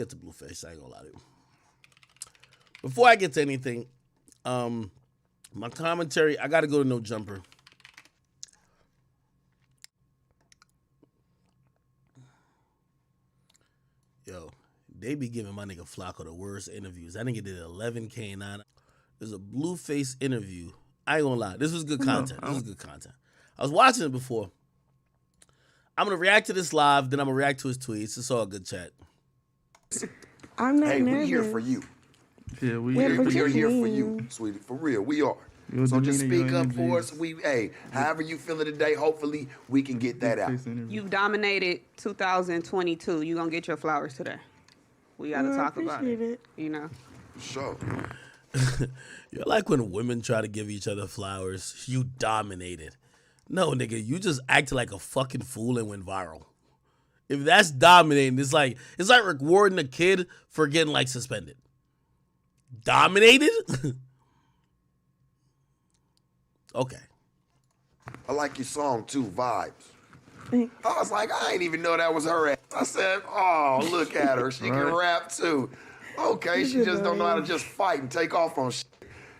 get to Blueface. I ain't gonna lie to you. Before I get to anything, my commentary, I gotta go to No Jumper. Yo, they be giving my nigga Flacco the worst interviews. I think it did 11K and 9. There's a Blueface interview. I ain't gonna lie. This was good content. This was good content. I was watching it before. I'm gonna react to this live, then I'm gonna react to his tweets. It's all good chat. I'm not nervous. We're here for you. Yeah, We're here for you, sweetie. For real, we are. So just speak up for us. However you feeling today, hopefully we can get that out. You've dominated 2022. You gonna get your flowers today. We gotta talk about it. You know. Sure. You're like when women try to give each other flowers. You dominated. No, nigga, you just acted like a fucking fool and went viral. If that's dominating, it's like rewarding a kid for getting like suspended. Dominated? Okay. I like your song too, Vibes. I was like, I ain't even know that was her ass. I said, oh, look at her. She can rap too. Okay, she just don't know how to just fight and take off on shit.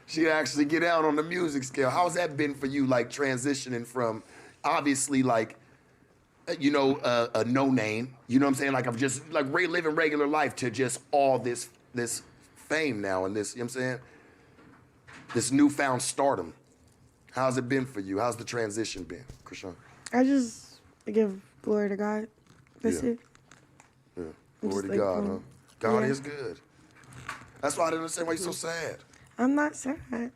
She actually get out on the music scale. How's that been for you, like transitioning from obviously like, you know, a no name, you know what I'm saying? Like I'm just like living regular life to just all this fame now and this, you know what I'm saying? This newfound stardom. How's it been for you? How's the transition been, Chrisean? I just give glory to God. That's it. Yeah. Glory to God, huh? God is good. That's why I didn't understand why you're so sad. I'm not sad. You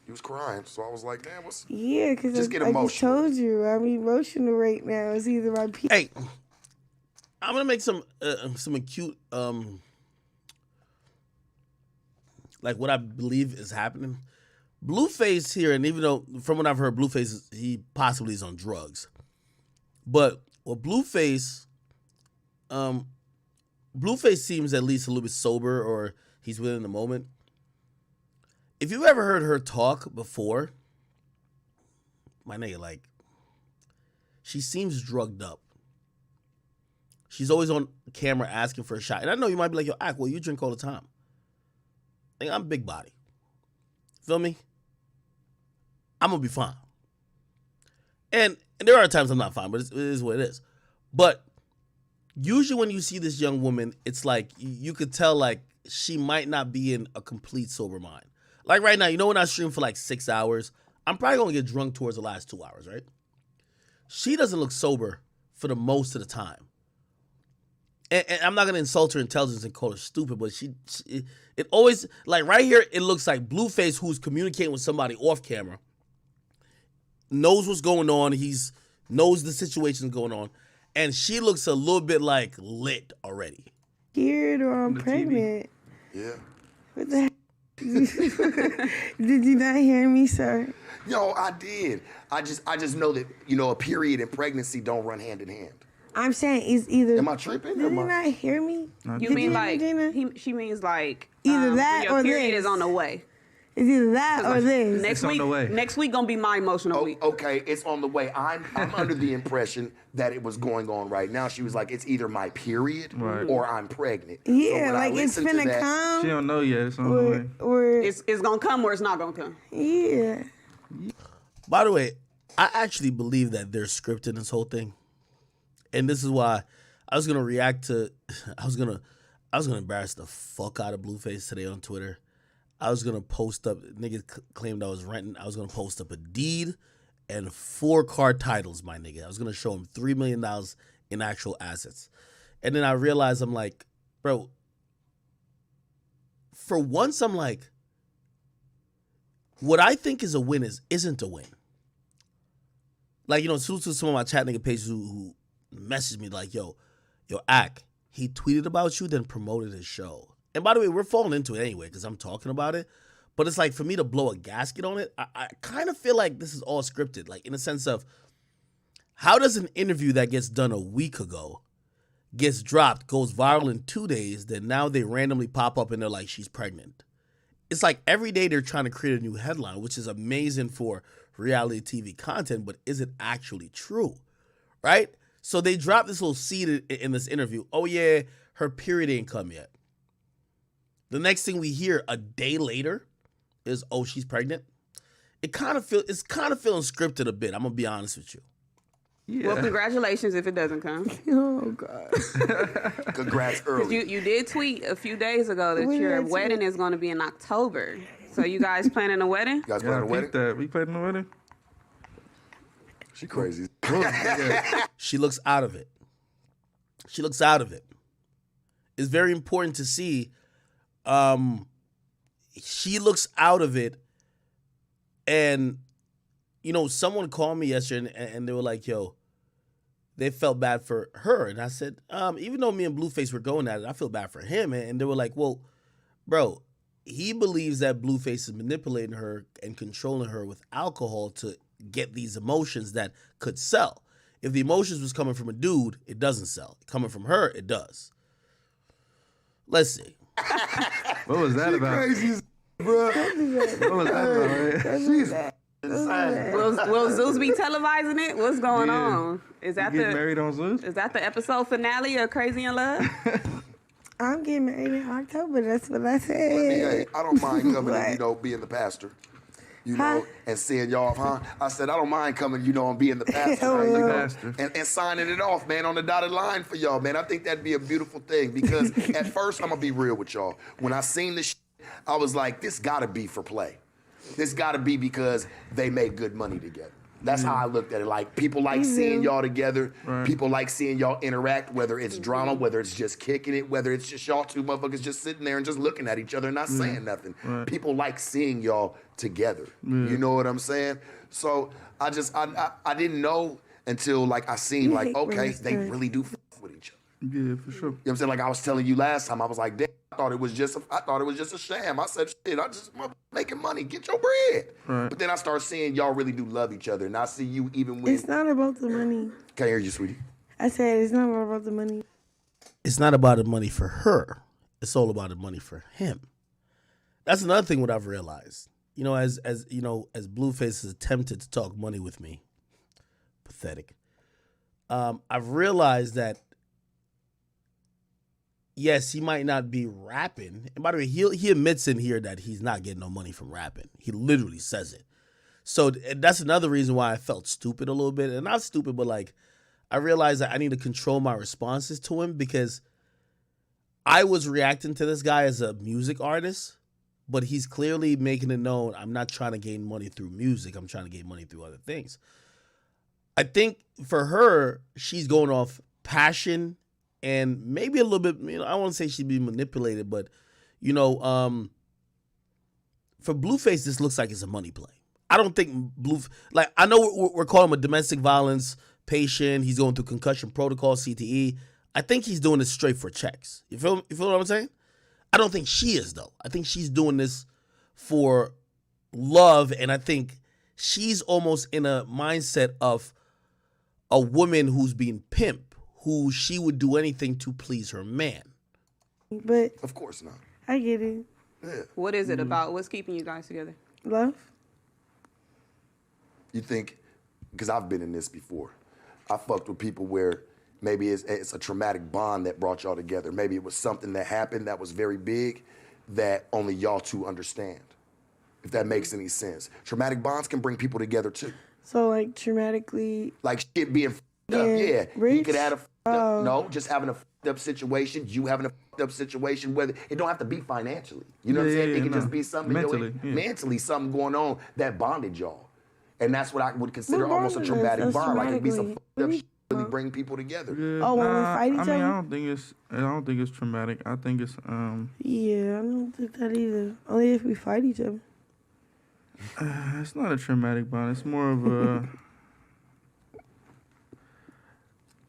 was crying, so I was like, damn, what's... Yeah, because I get emotional. just told you, I'm emotional right now. It's either my... Hey, I'm going to make some acute, like what I believe is happening. Blueface here, and even though from what I've heard, Blueface, he possibly is on drugs. But with Blueface, Blueface seems at least a little bit sober, or he's within the moment. If you've ever heard her talk before, my nigga, like, she seems drugged up. She's always on camera asking for a shot. And I know you might be like, yo, Ak, well, you drink all the time. Like, I'm big body. Feel me? I'm going to be fine. And there are times I'm not fine, but it is what it is. But usually when you see this young woman, it's like you could tell, like, she might not be in a complete sober mind. Like right now, you know when I stream for like 6 hours, I'm probably going to get drunk towards the last 2 hours, right? She doesn't look sober for the most of the time. And I'm not going to insult her intelligence and call her stupid, but it always, like right here, it looks like Blueface, who's communicating with somebody off camera, knows what's going on. Knows the situation's going on. And she looks a little bit like lit already. Scared or I'm pregnant. Yeah. What the heck? Did you not hear me, sir? Yo, I did. I just know that, you know, a period and pregnancy don't run hand in hand. I'm saying it's either... Am I tripping? Did you not hear me? You mean like... She means like... Either that your or period this. is on the way. It's either that or this. Next week gonna be my emotional week. Okay, it's on the way. I'm under the impression that it was going on right now. She was like, it's either my period or I'm pregnant. Yeah, so like it's finna come. She don't know yet. It's on the way. Or it's gonna come or it's not gonna come. Yeah. By the way, I actually believe that they're scripting this whole thing. And this is why I was gonna react to I was gonna embarrass the fuck out of Blueface today on Twitter. I was gonna post up, niggas claimed I was renting. I was gonna post up a deed and 4 car titles, my nigga. I was gonna show him $3 million in actual assets. And then I realized, I'm like, bro, for once I'm like, what I think is a win isn't a win. Like, you know, some of my chat nigga pages who messaged me like, yo, Ak, he tweeted about you, then promoted his show. And by the way, we're falling into it anyway because I'm talking about it. But it's like for me to blow a gasket on it, I kind of feel like this is all scripted. Like in the sense of how does an interview that gets done a week ago, gets dropped, goes viral in 2 days, then now they randomly pop up and they're like, she's pregnant. It's like every day they're trying to create a new headline, which is amazing for reality TV content, but is it actually true? Right? So they dropped this little seed in this interview. Oh yeah, her period ain't come yet. The next thing we hear a day later is, oh, she's pregnant. It's kind of feeling scripted a bit. I'm gonna be honest with you. Yeah. Well, congratulations if it doesn't come. Oh God. Congrats early. You did tweet a few days ago that When your did I wedding tweet? is going to be in October. So you guys planning a wedding? You guys Yeah, planning I a wedding? peeped that. We played in the wedding. She crazy. She looks out of it. She looks out of it. It's very important to see. She looks out of it, and someone called me yesterday, and they were like, "Yo," they felt bad for her, and I said, "Even though me and Blueface were going at it, I feel bad for him." And they were like, "Well, bro, he believes that Blueface is manipulating her and controlling her with alcohol to get these emotions that could sell. If the emotions was coming from a dude, it doesn't sell. Coming from her, it does. Let's see." What was that about? Crazy, bro. What was that about? She's insane. Will Zeus be televising it? What's going Yeah. on? Is that You get married on Zeus? is that the episode finale of Crazy in Love? I'm getting married in October. That's what I Hey, said. I don't mind coming What? and, being the pastor. Huh? And seeing y'all, huh? I said, I don't mind coming, and being the pastor. Hell man, no. Pastor. and signing it off, man, on the dotted line for y'all, man. I think that'd be a beautiful thing because at first, I'm going to be real with y'all. When I seen this I was like, this got to be for play. This got to be because they made good money together. That's how I looked at it. Like, people like seeing y'all together. Right. People like seeing y'all interact, whether it's drama, whether it's just kicking it, whether it's just y'all two motherfuckers just sitting there and just looking at each other and not saying nothing. Right. People like seeing y'all together. You know what I'm saying? So I didn't know until, like, I seen, You like, hate okay, women's they stories. really do f with each other. Yeah, for sure. You know what I'm saying? Like I was telling you last time, I was like, damn, I thought it was just a sham. I said, shit, I just making money. Get your bread. Right. But then I start seeing y'all really do love each other. And I see you even when... It's not about the money. Can't hear you, sweetie. I said it's not about the money. It's not about the money for her. It's all about the money for him. That's another thing what I've realized. As Blueface has attempted to talk money with me, pathetic. I've realized that yes, he might not be rapping. And by the way, he admits in here that he's not getting no money from rapping. He literally says it. So that's another reason why I felt stupid a little bit. And not stupid, but like I realized that I need to control my responses to him because I was reacting to this guy as a music artist, but he's clearly making it known I'm not trying to gain money through music. I'm trying to gain money through other things. I think for her, she's going off passion and maybe a little bit, I don't want to say she'd be manipulated, but, for Blueface, this looks like it's a money play. I don't think I know we're calling him a domestic violence patient. He's going through concussion protocol, CTE. I think he's doing this straight for checks. You feel what I'm saying? I don't think she is, though. I think she's doing this for love, and I think she's almost in a mindset of a woman who's being pimped, who she would do anything to please her man. But Of course not. I get it. Yeah. What is it about? What's keeping you guys together? Love? You think, because I've been in this before. I fucked with people where maybe it's a traumatic bond that brought y'all together. Maybe it was something that happened that was very big that only y'all two understand, if that makes any sense. Traumatic bonds can bring people together too. So like traumatically. Like shit being f***ed up, Yeah, yeah. He rich? could have a f***ed up, Oh. no, just having a f***ed up situation, you having a f***ed up situation, whether it don't have to be financially. You know what I'm saying? It can just be something mentally something going on that bonded y'all. And that's what I would consider What almost a bonded us? traumatic That's bond. Like it'd be some traumatically. f***ed up What shit that really bring people together. Yeah, Oh, when we fight each I mean, other? I don't think it's traumatic. I think it's Yeah, I don't think that either. Only if we fight each other. it's not a traumatic bond. It's more of a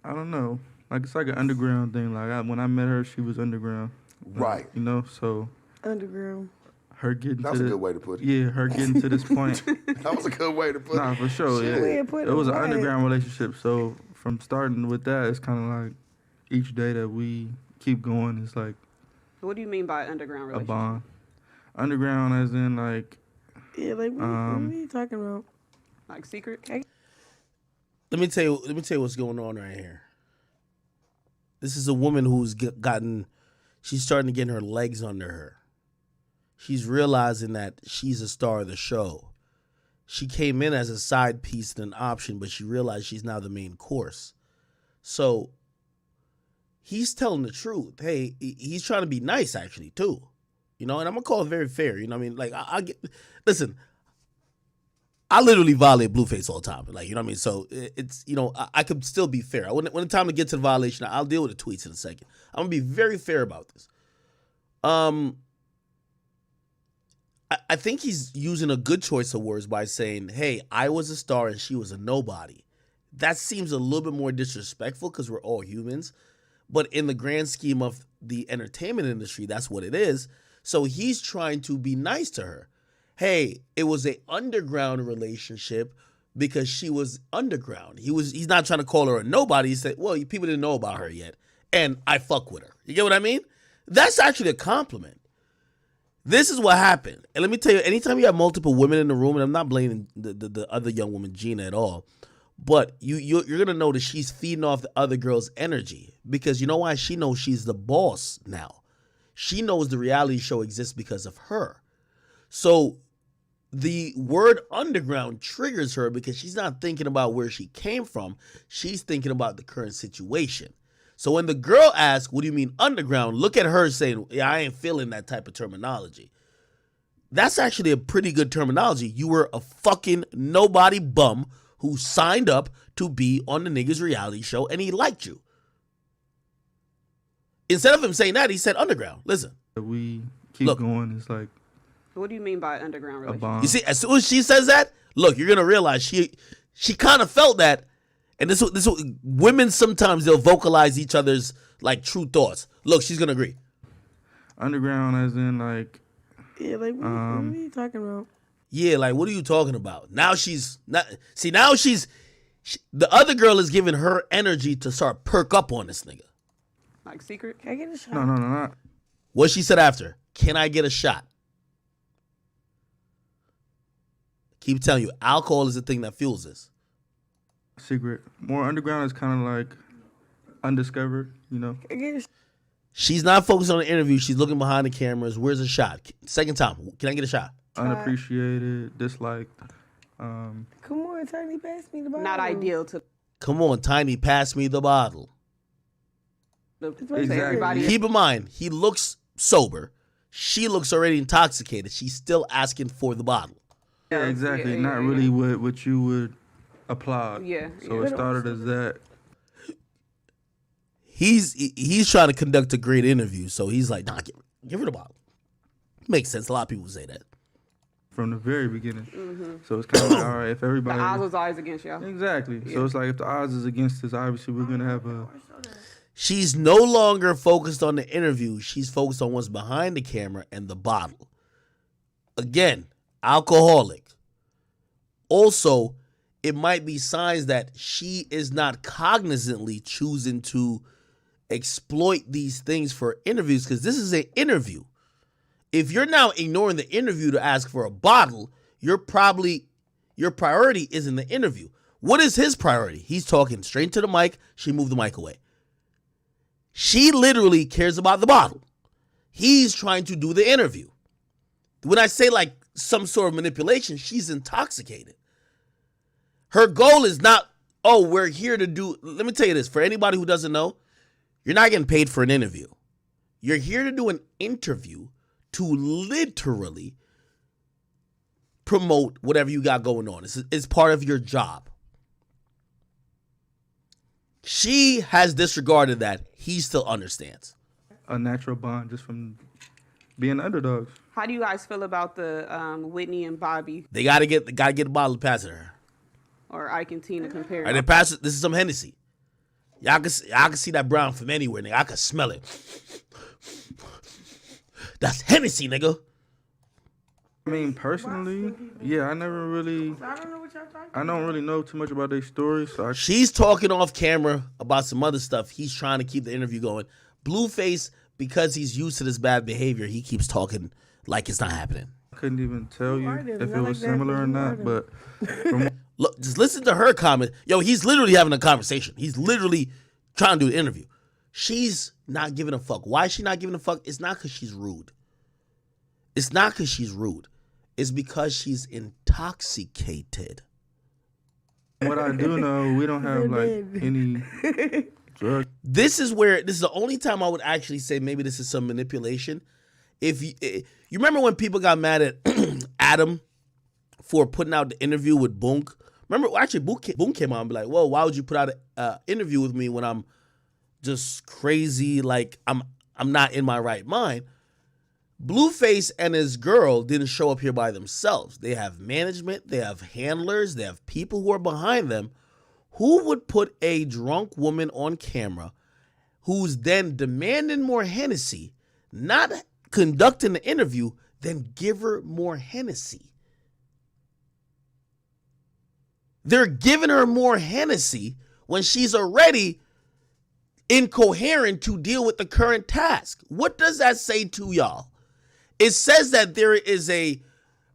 I don't know. Like it's like an underground thing. Like when I met her, she was underground. Right. So Underground. her getting That's to a the, good way to put it. Yeah, her getting to this point. That was a good way to put Nah, it. for sure. Shit. Yeah, Way to put it was an it, right. underground relationship. So from starting with that, it's kind of like each day that we keep going, it's like What do you mean by underground a relationship? bond. Underground, as in like Yeah, like what are you talking about? Like secret? Let me tell you what's going on right here. This is a woman who's she's starting to get her legs under her. She's realizing that she's a star of the show. She came in as a side piece and an option, but she realized she's now the main course. So he's telling the truth. Hey, he's trying to be nice, actually, too. You know, and I'm going to call it very fair. You know what I mean? Like, listen, I literally violate Blueface all the time. Like, you know what I mean? So it's, you know, I could still be fair. When it's time to get to the violation, I'll deal with the tweets in a second. I'm going to be very fair about this. I think he's using a good choice of words by saying, hey, I was a star and she was a nobody. That seems a little bit more disrespectful because we're all humans. But in the grand scheme of the entertainment industry, that's what it is. So he's trying to be nice to her. Hey, it was an underground relationship because she was underground. He's not trying to call her a nobody. He said, well, people didn't know about her yet. And I fuck with her. You get what I mean? That's actually a compliment. This is what happened. And let me tell you, anytime you have multiple women in the room, and I'm not blaming the other young woman, Gina, at all, but you're going to know that she's feeding off the other girl's energy. Because you know why? She knows she's the boss now. She knows the reality show exists because of her. So the word underground triggers her because she's not thinking about where she came from. She's thinking about the current situation. So when the girl asks, what do you mean underground? Look at her saying, yeah, I ain't feeling that type of terminology. That's actually a pretty good terminology. You were a fucking nobody bum who signed up to be on the nigga's reality show and he liked you. Instead of him saying that, he said underground. Listen. We keep going. It's like. What do you mean by underground relationship? A bond. You see, as soon as she says that, look, you're going to realize she kind of felt that. And this women sometimes they'll vocalize each other's like true thoughts. Look, she's gonna agree. Underground, as in like. Yeah, like what are you talking about? Yeah, like what are you talking about? Now she's not. See, now the other girl is giving her energy to start perk up on this nigga. Like secret? Can I get a shot? No, not. What she said after? Can I get a shot? Keep telling you, alcohol is the thing that fuels this. Secret. More underground is kind of like undiscovered, you know. She's not focused on the interview. She's looking behind the cameras. Where's the shot? Second time. Can I get a shot? Unappreciated, disliked. Come on, Tiny, pass me the bottle. Not ideal to. Come on, Tiny, pass me the bottle. Exactly. Keep in mind, he looks sober. She looks already intoxicated. She's still asking for the bottle. Yeah, exactly. Not really what you would applaud. Yeah. So it started as that. He's trying to conduct a great interview, so he's like, nah, give her the bottle. Makes sense. A lot of people say that. From the very beginning. Mm-hmm. So it's kind of like, all right, if everybody. The odds was always against y'all. Exactly. Yeah. So it's like, if the odds is against us, obviously we're going to have a. She's no longer focused on the interview. She's focused on what's behind the camera and the bottle. Again, alcoholic. Also, it might be signs that she is not cognizantly choosing to exploit these things for interviews because this is an interview. If you're now ignoring the interview to ask for a bottle, your priority isn't the interview. What is his priority? He's talking straight to the mic. She moved the mic away. She literally cares about the bottle. He's trying to do the interview. When I say like some sort of manipulation, she's intoxicated. Her goal is not, oh, we're here to do, let me tell you this, for anybody who doesn't know, you're not getting paid for an interview. You're here to do an interview to literally promote whatever you got going on. It's part of your job. She has disregarded that. He still understands. A natural bond just from being underdogs. How do you guys feel about the Whitney and Bobby They gotta get a bottle to pass it to her. or Ike and Tina compared? All right, they pass it. This is some Hennessy. Y'all can see that brown from anywhere, nigga. I can smell it. That's Hennessy, nigga. I mean, personally, yeah, I never really. I don't really know too much about their story, so She's talking off camera about some other stuff. He's trying to keep the interview going. Blueface, because he's used to this bad behavior, he keeps talking like it's not happening. I couldn't even tell you if it was similar or not, but Look, just listen to her comment. Yo, he's literally having a conversation. He's literally trying to do an interview. She's not giving a fuck. Why is she not giving a fuck? It's not because she's rude. It's not because she's rude. It's because she's intoxicated. What I do know, we don't have like any drugs. This is the only time I would actually say maybe this is some manipulation. If you remember when people got mad at Adam for putting out the interview with Boonk? Remember, actually, Boonk came out and be like, "Whoa, why would you put out an interview with me when I'm just crazy? Like I'm not in my right mind." Blueface and his girl didn't show up here by themselves. They have management, they have handlers, they have people who are behind them. Who would put a drunk woman on camera who's then demanding more Hennessy, not conducting the interview, then give her more Hennessy? They're giving her more Hennessy when she's already incoherent to deal with the current task. What does that say to y'all? It says that there is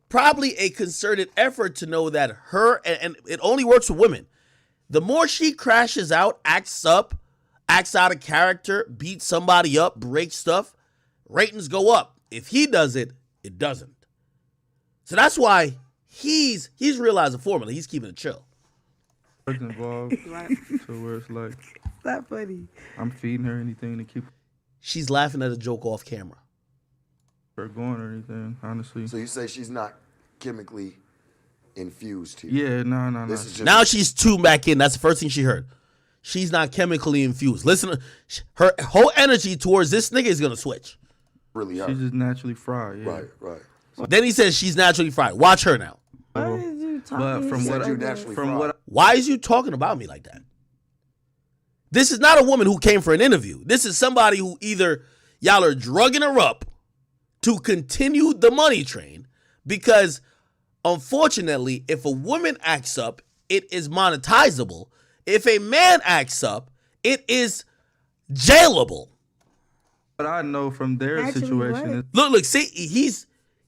probably a concerted effort to know that her, and it only works for women. The more she crashes out, acts up, acts out of character, beats somebody up, breaks stuff, ratings go up. If he does it, it doesn't. So that's why he's realized the formula. He's keeping it chill. Involved, so where it's like, It's not funny. I'm feeding her anything to keep She's laughing at a joke off camera. her going or anything, honestly. So you say she's not chemically infused here? Yeah, no. This is just Now she's tuned back in. That's the first thing she heard. She's not chemically infused. Listen, her whole energy towards this nigga is gonna switch. really her. She's just naturally fried. Yeah. Right. Then he says she's naturally fried. Watch her now. Why is you talking But from shit what like you that? naturally From fried. what Why is you talking about me like that? This is not a woman who came for an interview. This is somebody who either y'all are drugging her up to continue the money train, because unfortunately, if a woman acts up, it is monetizable. If a man acts up, it is jailable. What I know from their Actually, situation is what? Look, see,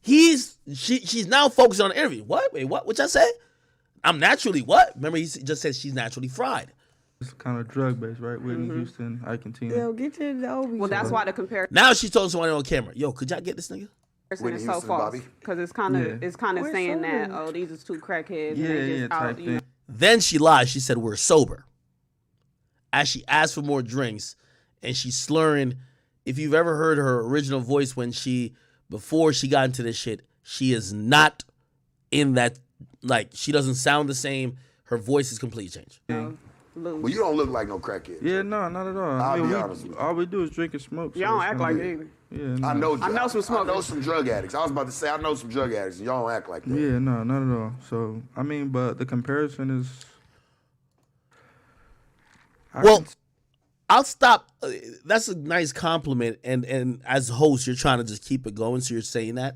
she's now focused on the interview. What? Wait, what? What y'all say? I'm naturally what? Remember, he just said she's naturally fried. it's kind of drug based, right? Whitney Houston, Ike and Tina. Yo, get your Dobie. Well, that's why the comparison Now she's talking to somebody on camera. Yo, could y'all get this nigga? Whitney is so Houston, false Bobby. because it's kind of We're saying that sober. these are two crackheads. Yeah, and they yeah, just type out, you know. thing. Then she lied. She said we're sober. As she asked for more drinks, and she's slurring. If you've ever heard her original voice before she got into this shit, she is not in that, like, she doesn't sound the same. Her voice is completely changed. Lose. Well, you don't look like no crackhead. Yeah, no, not at all. I'll be honest with you. All we do is drink and smoke. so Y'all don't it's act not- like it either. Yeah, no. I know I know some smokers. I know some drug addicts. I was about to say I know some drug addicts, and y'all don't act like that. Yeah, no, not at all. So I mean, but the comparison is. Well, I'll stop. That's a nice compliment. And as a host, you're trying to just keep it going. So you're saying that.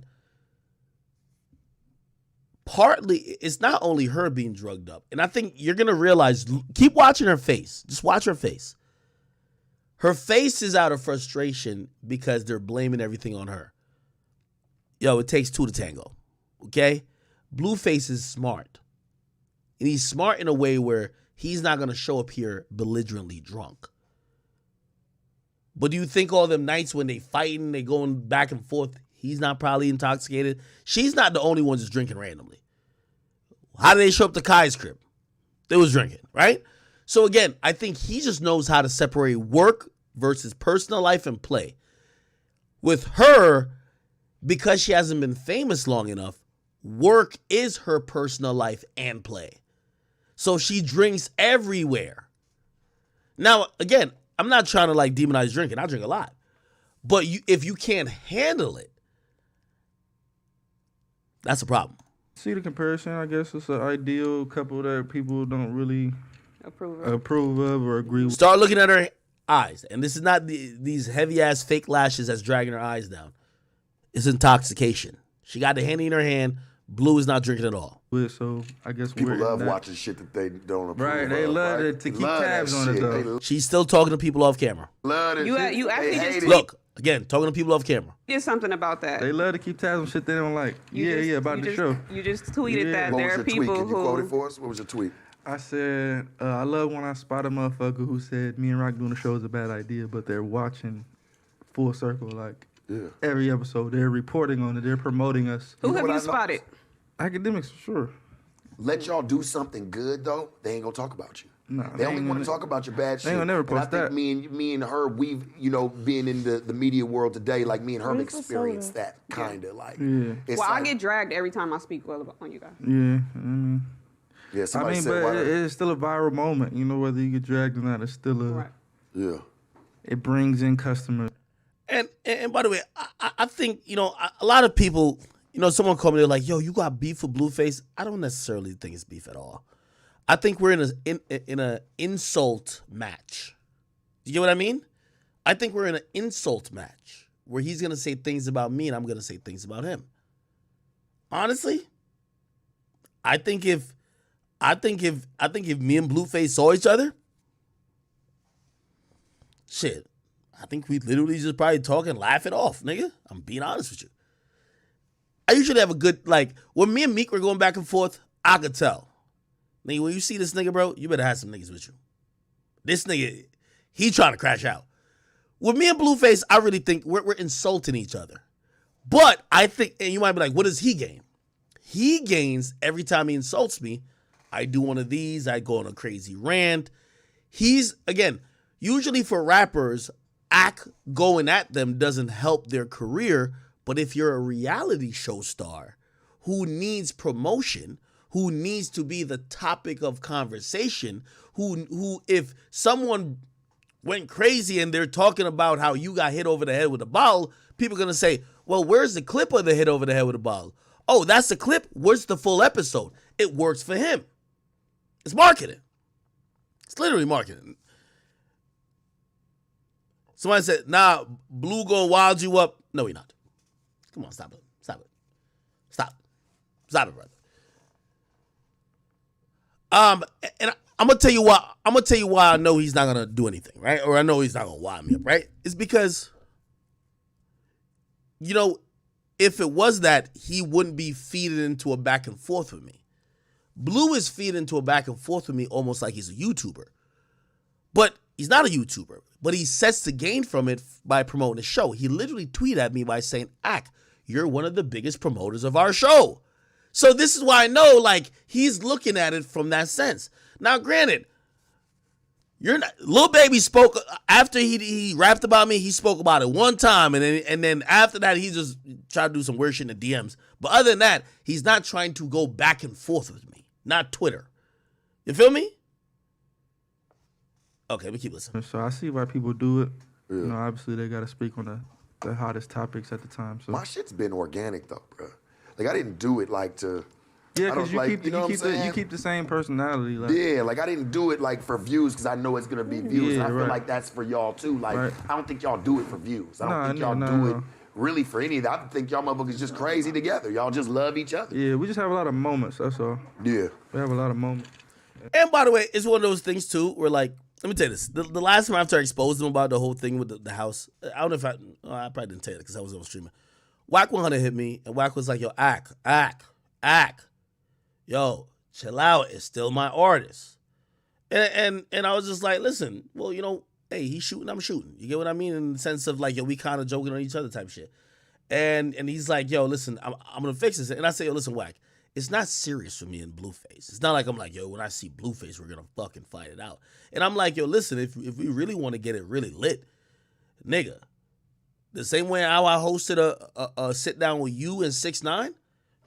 Partly, it's not only her being drugged up. And I think you're going to realize, keep watching her face. Just watch her face. Her face is out of frustration because they're blaming everything on her. Yo, it takes two to tango. Okay? Blueface is smart. And he's smart in a way where he's not going to show up here belligerently drunk. But do you think all them nights when they fighting, they going back and forth, he's not probably intoxicated? She's not the only one just drinking randomly. How did they show up to Kai's crib? They was drinking, right? So again, I think he just knows how to separate work versus personal life and play. With her, because she hasn't been famous long enough, work is her personal life and play. So she drinks everywhere. Now, again, I'm not trying to like demonize drinking. I drink a lot. But if you can't handle it, that's a problem. See the comparison? I guess it's an ideal couple that people don't really approve of or agree with. Start looking at her eyes. And this is not these heavy-ass fake lashes that's dragging her eyes down. It's intoxication. She got the Henny in her hand. Blue is not drinking at all. So I guess People we're love in that. watching shit that they don't approve Right, of. they love right? it to They keep love tabs that on it, shit. though. They She's still talking to people off camera. love that You shit. you They actually hate just it. Look, again, talking to people off camera. did something about that. They love to keep tabs on shit they don't like. You just- About you the just- show. You just tweeted Yeah. that What there was are your tweet? people Can you quote it who for us? What was your tweet? I said, I love when I spot a motherfucker who said me and Rock doing the show is a bad idea, but they're watching full circle, like every episode. They're reporting on it. They're promoting us. Who have you spotted? Academics, for sure. Let y'all do something good, though, they ain't gonna talk about you. Nah, they only want to talk about your bad shit. They ain't gonna never post and I think me and her, we've, being in the media world today, like me and her have experienced that kind of like. Yeah. I get dragged every time I speak well on you guys. Yeah, yeah, somebody said, but it's still a viral moment. Whether you get dragged or not, it's still a. Right. Yeah. It brings in customers. And by the way, I think, a lot of people, someone called me, they're like, yo, you got beef with Blueface? I don't necessarily think it's beef at all. I think we're in an insult match. You get what I mean? I think we're in an insult match where he's gonna say things about me and I'm gonna say things about him. Honestly, I think if me and Blueface saw each other, shit, I think we literally just probably talk and laugh it off, nigga. I'm being honest with you. I usually have a good, when me and Meek were going back and forth, I could tell. Nigga, when you see this nigga, bro, you better have some niggas with you. This nigga, he trying to crash out. With me and Blueface, I really think we're insulting each other. But I think, and you might be like, what does he gain? He gains every time he insults me. I do one of these, I go on a crazy rant. He's, again, usually for rappers, going at them doesn't help their career. But if you're a reality show star who needs promotion, who needs to be the topic of conversation, who if someone went crazy and they're talking about how you got hit over the head with a bottle, people are going to say, well, where's the clip of the hit over the head with a bottle? Oh, that's the clip? Where's the full episode? It works for him. It's marketing. It's literally marketing. Somebody said, nah, Blue gonna wild you up. No, he not. Come on, stop it. Stop it, brother. And I'm gonna tell you why. I'm gonna tell you why I know he's not gonna do anything, right? Or I know he's not gonna wind me up, right? It's because, if it was that, he wouldn't be feeding into a back and forth with me. Blue is feeding into a back and forth with me almost like he's a YouTuber, but he's not a YouTuber. But he sets to gain from it by promoting the show. He literally tweeted at me by saying, you're one of the biggest promoters of our show. So this is why I know, he's looking at it from that sense. Now, granted, Lil Baby spoke after he rapped about me. He spoke about it one time, and then after that, he just tried to do some weird shit in the DMs. But other than that, he's not trying to go back and forth with me. Not Twitter. You feel me? Okay, we keep listening. So I see why people do it. Yeah. Obviously they got to speak on the hottest topics at the time. So my shit's been organic though, bro. I didn't do it to. Yeah, because you keep the same personality. Yeah, I didn't do it for views because I know it's gonna be views. And I feel like that's for y'all too. I don't think y'all do it for views. I don't think y'all do it really for any of that. I think y'all motherfuckers just crazy together. Y'all just love each other. Yeah, we just have a lot of moments. That's all. Yeah, we have a lot of moments. And by the way, it's one of those things too where let me tell you this. The last time after I exposed him about the whole thing with the house, I don't know if I probably didn't tell you that because I was on streaming. Wack 100 hit me, and Wack was like, yo, Ack. Yo, chill out. It's still my artist. And I was just like, listen, well, hey, he's shooting, I'm shooting. You get what I mean? In the sense of yo, we kind of joking on each other type shit. And he's like, yo, listen, I'm going to fix this. And I say, yo, listen, Wack, it's not serious for me and Blueface. It's not like I'm like, yo, when I see Blueface, we're going to fucking fight it out. And I'm like, yo, listen, if we really want to get it really lit, nigga, the same way how I hosted a sit down with you and 6ix9ine,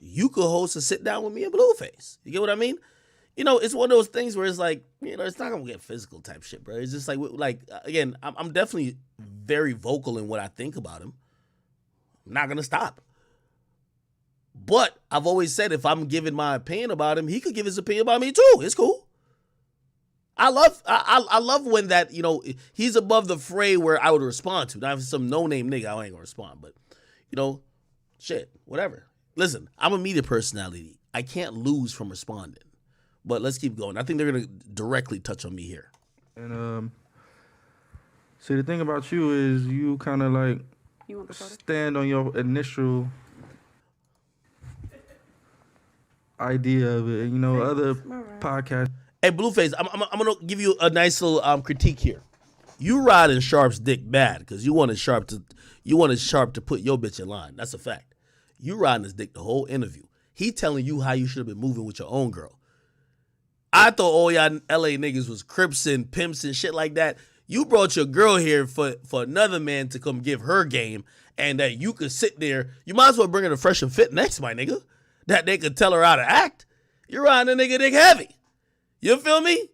you could host a sit down with me and Blueface. You get what I mean? It's one of those things where it's it's not going to get physical type shit, bro. It's just again, I'm definitely very vocal in what I think about him. I'm not going to stop. But I've always said if I'm giving my opinion about him, he could give his opinion about me too. It's cool. I love when that, he's above the fray where I would respond to. Not some no-name nigga, I ain't gonna respond. But, shit, whatever. Listen, I'm a media personality. I can't lose from responding. But let's keep going. I think they're gonna directly touch on me here. And see, the thing about you is you kind of stand on your initial idea of it. And, other podcasts. Hey, Blueface, I'm gonna give you a nice little critique here. You riding Sharp's dick bad because you wanted Sharp to put your bitch in line. That's a fact. You riding his dick the whole interview. He telling you how you should have been moving with your own girl. I thought all y'all LA niggas was Crips and pimps and shit like that. You brought your girl here for another man to come give her game, and that you could sit there. You might as well bring her to Fresh and Fit next, my nigga. That they could tell her how to act. You're riding a nigga dick heavy. You feel me?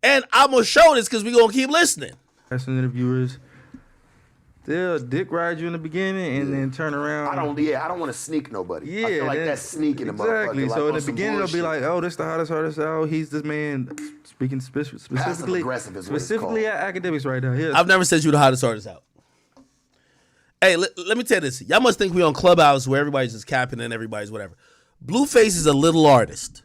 And I'm gonna show this because we gonna keep listening. As an interviewers, they'll dick ride you in the beginning and then turn around. I don't want to sneak nobody. I feel like that's sneaking exactly. a motherfucker. So like in the beginning, they'll be like, "Oh, this the hottest artist out. He's this man." Speaking specifically at Akademiks right now. Yes. I've never said you the hottest artist out. Hey, let me tell you this. Y'all must think we on Clubhouse where everybody's just capping and everybody's whatever. Blueface is a little artist.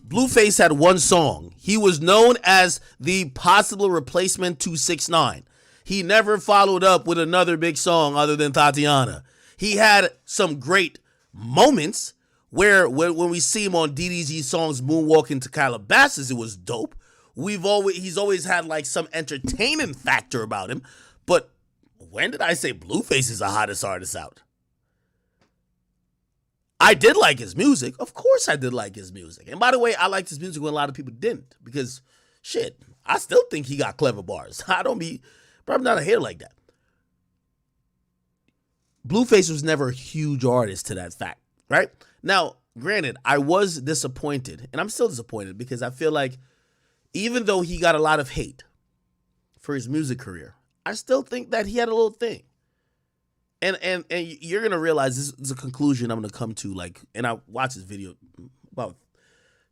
Blueface had one song. He was known as the possible replacement to 6ix9ine. He never followed up with another big song other than Tatiana. He had some great moments where when we see him on DDG songs Moonwalking to Calabasas, it was dope. He's always had like some entertaining factor about him. But when did I say Blueface is the hottest artist out? I did like his music. Of course I did like his music. And by the way, I liked his music when a lot of people didn't. Because, shit, I still think he got clever bars. But I'm not a hater like that. Blueface was never a huge artist to that fact, right? Now, granted, I was disappointed. And I'm still disappointed because I feel like even though he got a lot of hate for his music career, I still think that he had a little thing. And you're going to realize this is a conclusion I'm going to come to, like, and I watched this video about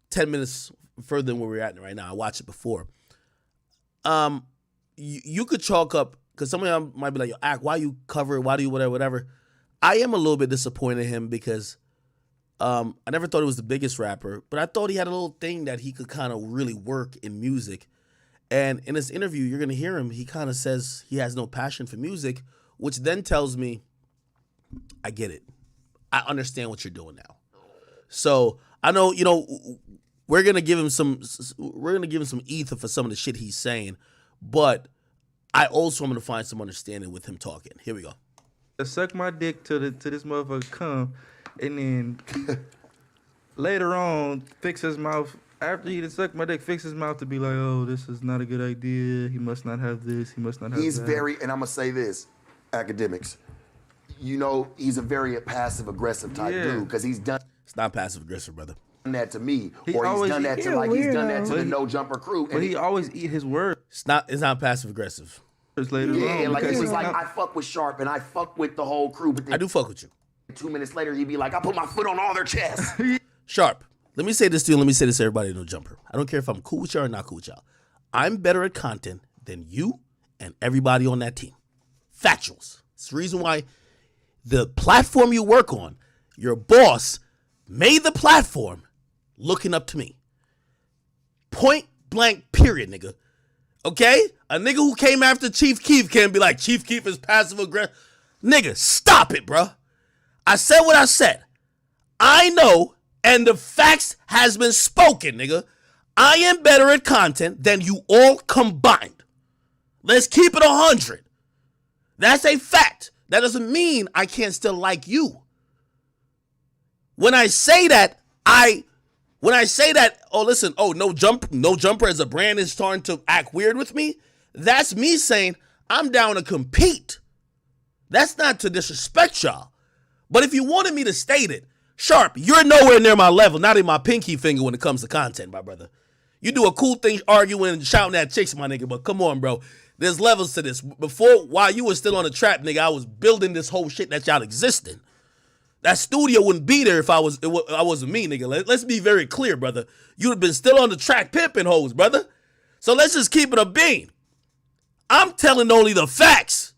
10 minutes further than where we're at right now. I watched it before. You could chalk up, because some of y'all might be like, yo, Ak, why you cover it? Why do you whatever? I am a little bit disappointed in him because I never thought he was the biggest rapper, but I thought he had a little thing that he could kind of really work in music. And in this interview, you're going to hear him. He kind of says he has no passion for music, which then tells me, I get it. I understand what you're doing now. So I know, we're going to give him some ether for some of the shit he's saying, but I also am going to find some understanding with him talking. Here we go. Suck my dick till this motherfucker come, and then later on fix his mouth. After he sucked my dick, fix his mouth to be like, oh, this is not a good idea. He must not have this. He must not have that. He's very, and I'm going to say this, Akademiks. He's a very passive-aggressive type dude because he's done. It's not passive-aggressive, brother. That to me, he's done that to the No Jumper crew. But he always eat his words. It's not passive-aggressive. Later on, like he was like, I fuck with Sharp and I fuck with the whole crew. But I do fuck with you. 2 minutes later, he'd be like, I put my foot on all their chests. Sharp. Let me say this to you. Let me say this to everybody. No Jumper. I don't care if I'm cool with y'all or not cool with y'all. I'm better at content than you and everybody on that team. Factuals. It's the reason why the platform you work on, your boss made the platform looking up to me. Point blank period, nigga. Okay? A nigga who came after Chief Keef can't be like, Chief Keef is passive aggressive. Nigga, stop it, bruh. I said what I said. I know, and the facts has been spoken, nigga. I am better at content than you all combined. Let's keep it 100. That's a fact. That doesn't mean I can't still like you. When I say that, oh, listen, No Jumper as a brand is starting to act weird with me, that's me saying I'm down to compete. That's not to disrespect y'all. But if you wanted me to state it, Sharp, you're nowhere near my level, not in my pinky finger when it comes to content, my brother. You do a cool thing arguing and shouting at chicks, my nigga, but come on, bro. There's levels to this. While you were still on the trap, nigga, I was building this whole shit that y'all existing. That studio wouldn't be there if I wasn't me, nigga. Let's be very clear, brother. You'd have been still on the track pimping hoes, brother. So let's just keep it a bean. I'm telling only the facts.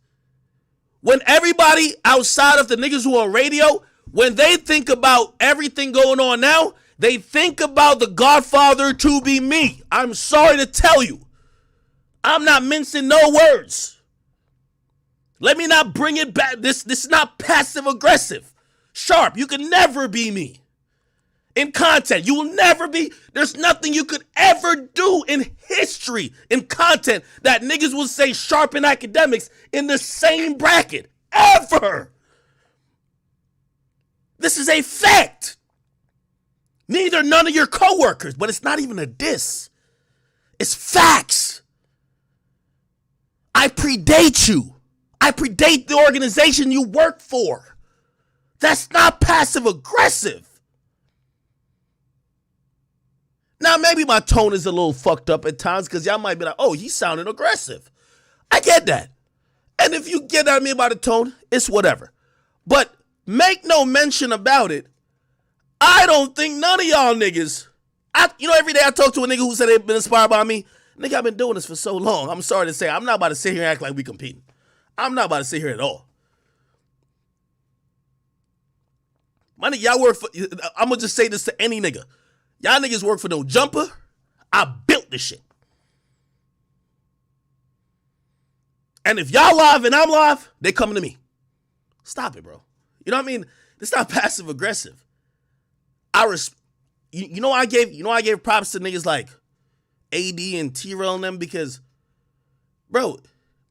When everybody outside of the niggas who are on radio, when they think about everything going on now, they think about the Godfather to be me. I'm sorry to tell you. I'm not mincing no words. Let me not bring it back. This is not passive aggressive. Sharp, you can never be me. In content, you will never be, there's nothing you could ever do in history, in content, that niggas will say Sharp and Akademiks in the same bracket. Ever. This is a fact. Neither none of your coworkers, but it's not even a diss. It's facts. I predate you. I predate the organization you work for. That's not passive aggressive. Now, maybe my tone is a little fucked up at times because y'all might be like, oh, he's sounding aggressive. I get that. And if you get at me about the tone, it's whatever. But make no mention about it. I don't think none of y'all niggas, every day I talk to a nigga who said they've been inspired by me. Nigga, I've been doing this for so long. I'm sorry to say, I'm not about to sit here and act like we competing. I'm not about to sit here at all. My nigga, y'all work for, I'm going to just say this to any nigga. Y'all niggas work for no jumper. I built this shit. And if y'all live and I'm live, they coming to me. Stop it, bro. You know what I mean? It's not passive aggressive. You know I gave props to niggas like AD and T-Rail and them because, bro,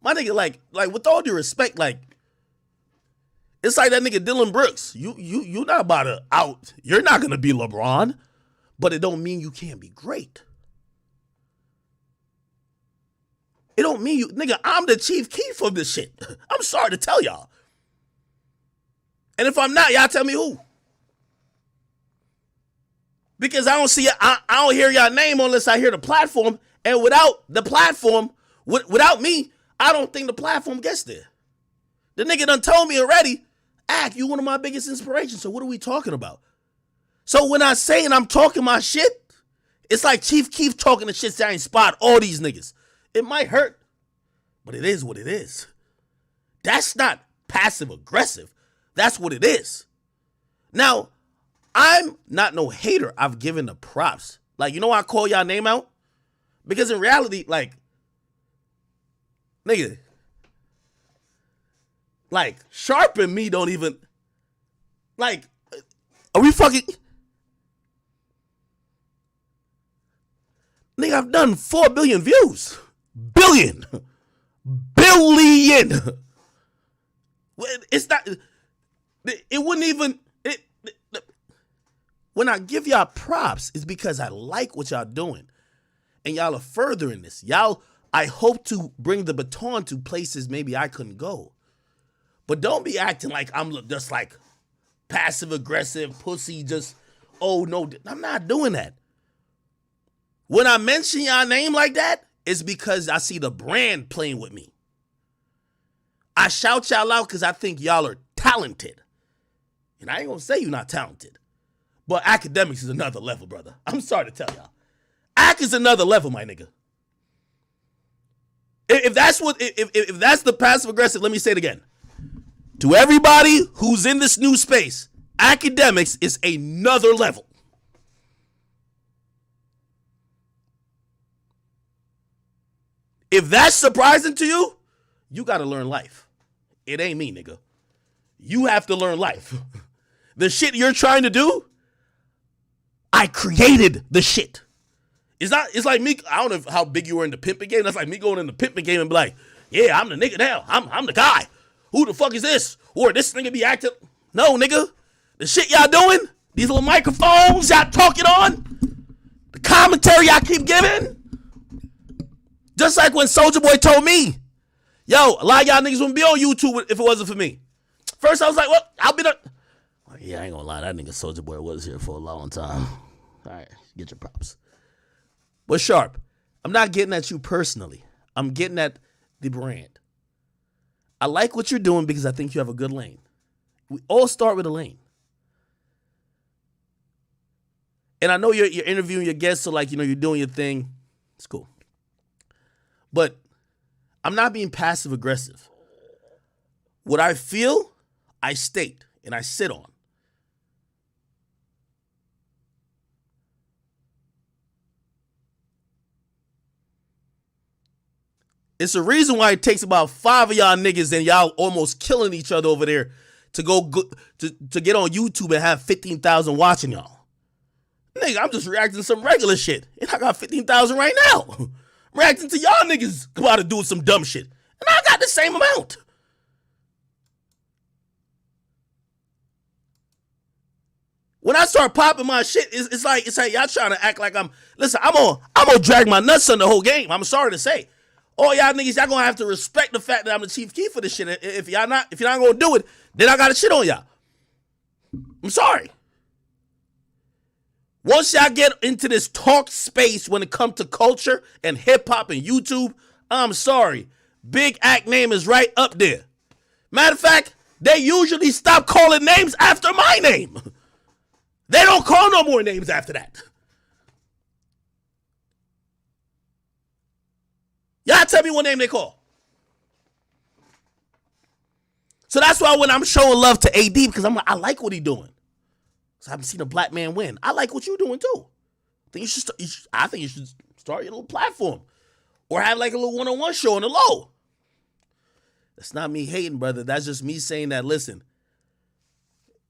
my nigga, like with all due respect, like, it's like that nigga Dylan Brooks. You not about to out. You're not gonna be LeBron, but it don't mean you can't be great. It don't mean you, nigga, I'm the chief keef of this shit. I'm sorry to tell y'all. And if I'm not, y'all tell me who. Because I don't see, I don't hear y'all name unless I hear the platform. And without the platform, without me, I don't think the platform gets there. The nigga done told me already, you one of my biggest inspirations. So what are we talking about? So when I say and I'm talking my shit, it's like Chief Keef talking the shit that inspired all these niggas. It might hurt, but it is what it is. That's not passive aggressive. That's what it is. Now, I'm not no hater. I've given the props. Like, you know why I call y'all name out? Because in reality, like, nigga, like, Sharp and me don't even, like, are we fucking, nigga, I've done 4 billion views. Billion. It's not, it wouldn't even, when I give y'all props, it's because I like what y'all doing. And y'all are furthering this. Y'all, I hope to bring the baton to places maybe I couldn't go. But don't be acting like I'm just like passive aggressive, pussy, just, oh no, I'm not doing that. When I mention y'all name like that, it's because I see the brand playing with me. I shout y'all out because I think y'all are talented. And I ain't gonna say you're not talented. But Akademiks is another level, brother. I'm sorry to tell y'all. Ak is another level, my nigga. If that's the passive aggressive, let me say it again. To everybody who's in this new space, Akademiks is another level. If that's surprising to you, you got to learn life. It ain't me, nigga. You have to learn life. The shit you're trying to do, I created the shit. It's like me, I don't know how big you were in the pimping game. That's like me going in the pimping game and be like, yeah, I'm the nigga now. I'm the guy. Who the fuck is this? Or this nigga be acting. No, nigga. The shit y'all doing, these little microphones y'all talking on, the commentary y'all keep giving. Just like when Soulja Boy told me, yo, a lot of y'all niggas wouldn't be on YouTube if it wasn't for me. First, I was like, well, I'll be the. Yeah, I ain't gonna lie. That nigga Soulja Boy was here for a long time. All right, get your props. But Sharp, I'm not getting at you personally. I'm getting at the brand. I like what you're doing because I think you have a good lane. We all start with a lane. And I know you're interviewing your guests, so like, you're doing your thing. It's cool. But I'm not being passive aggressive. What I feel, I state and I sit on. It's a reason why it takes about 5 of y'all niggas and y'all almost killing each other over there to go to get on YouTube and have 15,000 watching y'all. Nigga, I'm just reacting to some regular shit. And I got 15,000 right now. I'm reacting to y'all niggas come out and doing some dumb shit. And I got the same amount. When I start popping my shit, it's like y'all trying to act like I'm gonna drag my nuts on the whole game. I'm sorry to say. All y'all niggas, y'all gonna have to respect the fact that I'm the chief key for this shit. If y'all not gonna do it, then I gotta shit on y'all. I'm sorry. Once y'all get into this talk space when it comes to culture and hip hop and YouTube, I'm sorry. Big Act name is right up there. Matter of fact, they usually stop calling names after my name. They don't call no more names after that. Y'all tell me what name they call. So that's why when I'm showing love to AD, because I like what he doing. So I haven't seen a black man win. I like what you're doing too. I think you should start your little platform. Or have like a little one-on-one show on the low. That's not me hating, brother. That's just me saying that, listen,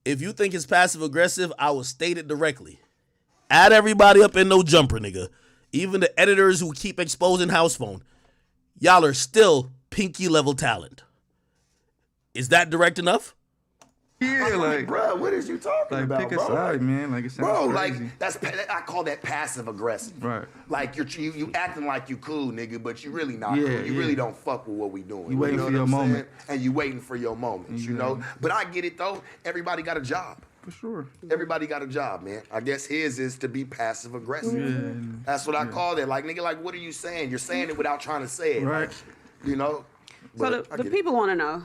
if you think it's passive-aggressive, I will state it directly. Add everybody up in no jumper, nigga. Even the editors who keep exposing house phone. Y'all are still pinky-level talent. Is that direct enough? Yeah, like, bro, what is you talking about, pick a bro? side, man. Like, it sounds Bro, crazy. like I call that passive aggressive. Right. Like you acting like you cool, nigga, but you really not Yeah, cool. You yeah. really don't fuck with what we doing. You waiting know for what your I'm saying? moment. And you waiting for your moments, you know? But I get it though. Everybody got a job. For sure. Everybody got a job, man. I guess his is to be passive aggressive. Yeah. That's what I call it. Like, nigga, like, what are you saying? You're saying it without trying to say it. Right. You know? So But I the get it. people want to know.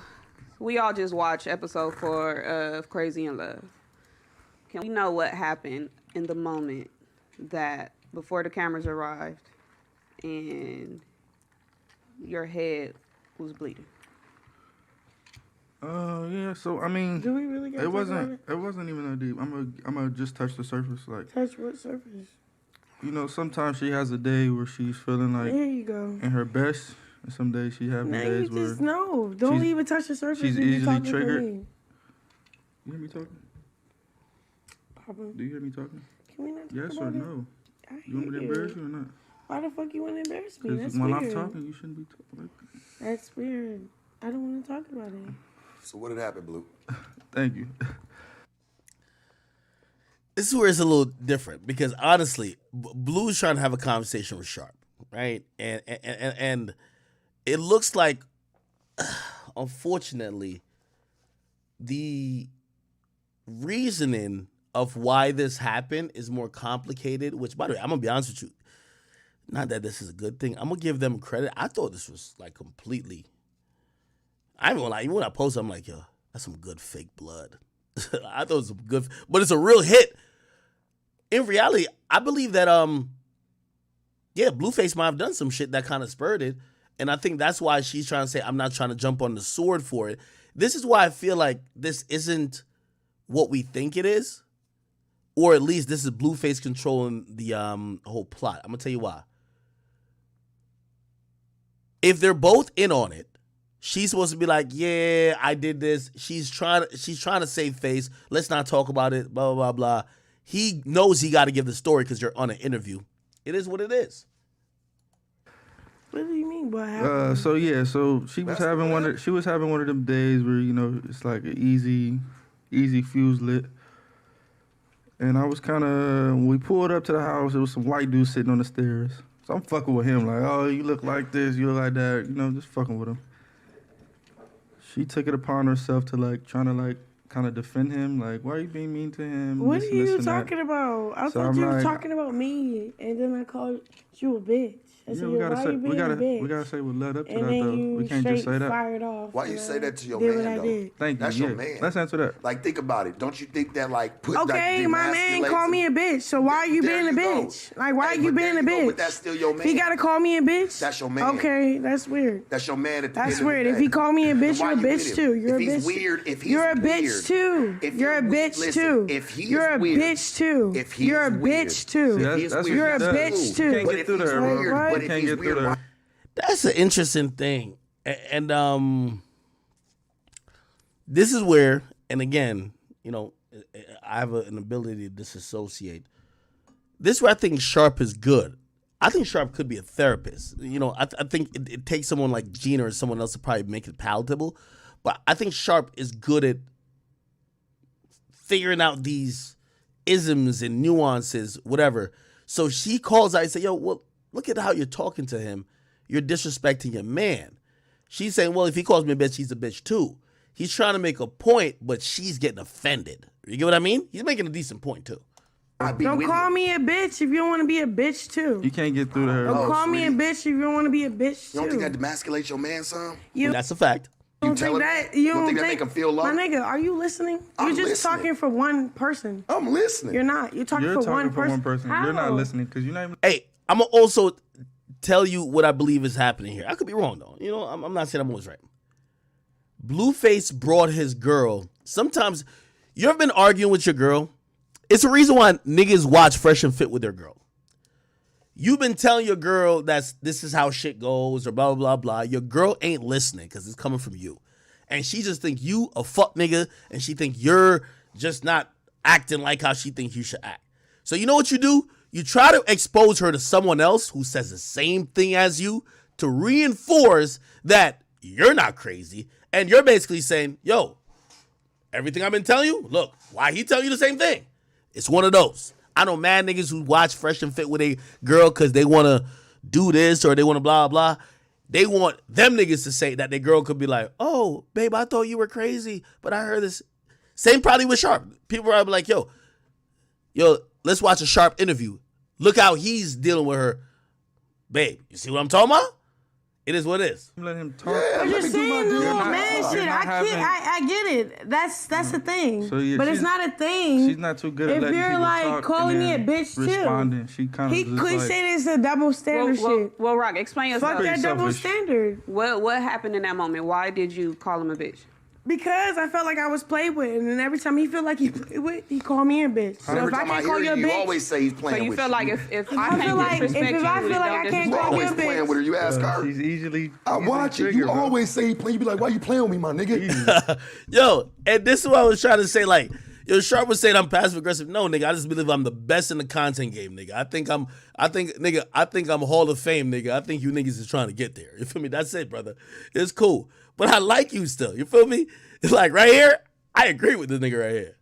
We all just watched episode 4 of Crazy in Love. Can we know what happened in the moment that before the cameras arrived and your head was bleeding? Yeah. So I mean, Do we really get it wasn't even that deep. I'm gonna just touch the surface. Like, touch what surface? you know, sometimes she has a day where she's feeling like There you go. in her best, and some days she having Now days you where just know. Don't she's- even touch the surface. she's when you easily talking for triggered. me. You hear me talking? Papa, Do you hear me talking? can we not talk Yes or about it? no? I You want me to hate embarrass you or not? Why the fuck you want to embarrass me? Because That's when weird. I'm talking, you shouldn't be talking. That's weird. I don't want to talk about it. So what had happened, Blue? Thank you. This is where it's a little different because honestly, Blue's trying to have a conversation with Sharp, right? And it looks like, unfortunately, the reasoning of why this happened is more complicated. Which, by the way, I'm gonna be honest with you. Not that this is a good thing. I'm gonna give them credit. I thought this was like completely. I even like even when I posted, I'm like, yo, that's some good fake blood. I thought it was some good, but it's a real hit. In reality, I believe that Blueface might have done some shit that kind of spurred it, and I think that's why she's trying to say I'm not trying to jump on the sword for it. This is why I feel like this isn't what we think it is, or at least this is Blueface controlling the whole plot. I'm gonna tell you why. If they're both in on it, she's supposed to be like, yeah, I did this. She's trying to save face. Let's not talk about it. Blah blah blah blah. He knows he got to give the story because you're on an interview. It is what it is. What do you mean? What happened? So she was having one of them days where, you know, it's like an easy fuse lit. And I was when we pulled up to the house, there was some white dude sitting on the stairs. So I'm fucking with him, like, oh, you look like this, you look like that, you know, just fucking with him. She took it upon herself to like trying to like kind of defend him, like, why are you being mean to him? What This are and this you and that. talking about? I So thought I'm you were like- talking about me, and then I called you a bitch. I Yeah, said, we gotta why say you being a bitch? we gotta say what led up to and that then though. you We can't straight just say that. fired off. Why you and say that to your did man, what I though? did. Thank you. That's yeah. your man. Let's answer that. Like, think about it. Don't you think that, like, put Okay, like, my man demasculates called me a him? bitch. So why are you There being a you go. bitch? Like, why Hey, are you but being there a you go, bitch? but that's still your man. He gotta call me a bitch. That's your man. Okay, that's weird. That's your man at the That's end weird. of If the he day. called me a bitch, Why you're a you with bitch him? too. You're If a he's bitch. weird, if he's You're a weird, bitch too. if You're a bitch listen, too. if he is You're a weird, bitch too. if he You're a is weird, bitch too. See, if he's that's weird, You're a that's bitch cool. too. Can't But get if through he's there, bro. weird, What? but if Can't he's get through weird, there. why- That's an interesting thing. And this is where, and again, you know, I have an ability to disassociate. this is where I think Sharp is good. I think Sharp could be a therapist. You know, I think it takes someone like Gina or someone else to probably make it palatable. But I think Sharp is good at figuring out these isms and nuances, whatever. So she calls out and say, yo, well, look at how you're talking to him. You're disrespecting your man. She's saying, well, if he calls me a bitch, he's a bitch too. He's trying to make a point, but she's getting offended. You get what I mean? He's making a decent point too. Don't call me a bitch if you don't want to be a bitch too. You can't get through to her. Don't call me a bitch if you don't want to be a bitch too. You don't think that demasculates your man, son? That's a fact. You don't think that? You don't think that make him feel low? My nigga, are you listening? I'm You're just listening. talking for one person. I'm listening. You're not. You're talking You're for talking one for person. one person. How? You're not listening because you're not even. Hey, I'm going to also tell you what I believe is happening here. I could be wrong, though. You know, I'm not saying I'm always right. Blueface brought his girl. Sometimes, you ever been arguing with your girl? It's a reason why niggas watch Fresh and Fit with their girl. You've been telling your girl that this is how shit goes or blah, blah, blah, blah. Your girl ain't listening because it's coming from you. And she just think you a fuck nigga and she think you're just not acting like how she think you should act. So you know what you do? You try to expose her to someone else who says the same thing as you to reinforce that you're not crazy. And you're basically saying, yo, everything I've been telling you, look, why he tell you the same thing? It's one of those. I know mad niggas who watch Fresh and Fit with a girl because they want to do this or they want to blah, blah. They want them niggas to say that their girl could be like, oh, babe, I thought you were crazy, but I heard this. Same probably with Sharp. People are like, yo, let's watch a Sharp interview. Look how he's dealing with her. Babe, you see what I'm talking about? It is what it is. Let him talk. Yeah, But let you're me do my saying the deal. little not- man you're shit. not I get it. That's the thing. So, yeah, but it's she's- not a thing. She's not too good at If letting you're people like talk calling and me a then bitch too. responding. She kind of He just could like, say this is a double standard shit. Well, Rock, explain yourself. Fuck that double selfish. standard. What happened in that moment? Why did you call him a bitch? Because I felt like I was played with, and then every time he felt like he played with, he called me a bitch. So Every if I time I can't hear call you a you, you bitch, always say he's So playing you with feel you. like if I I can't feel like- disrespect if you, I feel then like I don't can't You call disrespect you always a bitch. playing with her. You ask her. she's easily. I watch it. You always say he playing. You be like, why you playing with me, my nigga? Yo, and this is what I was trying to say. Like, yo, Sharp was saying I'm passive aggressive. No, nigga, I just believe I'm the best in the content game, nigga. I think I'm Hall of Fame, nigga. I think you niggas is trying to get there. You feel me? That's it, brother. It's cool. But I like you still. You feel me? It's like right here, I agree with this nigga right here.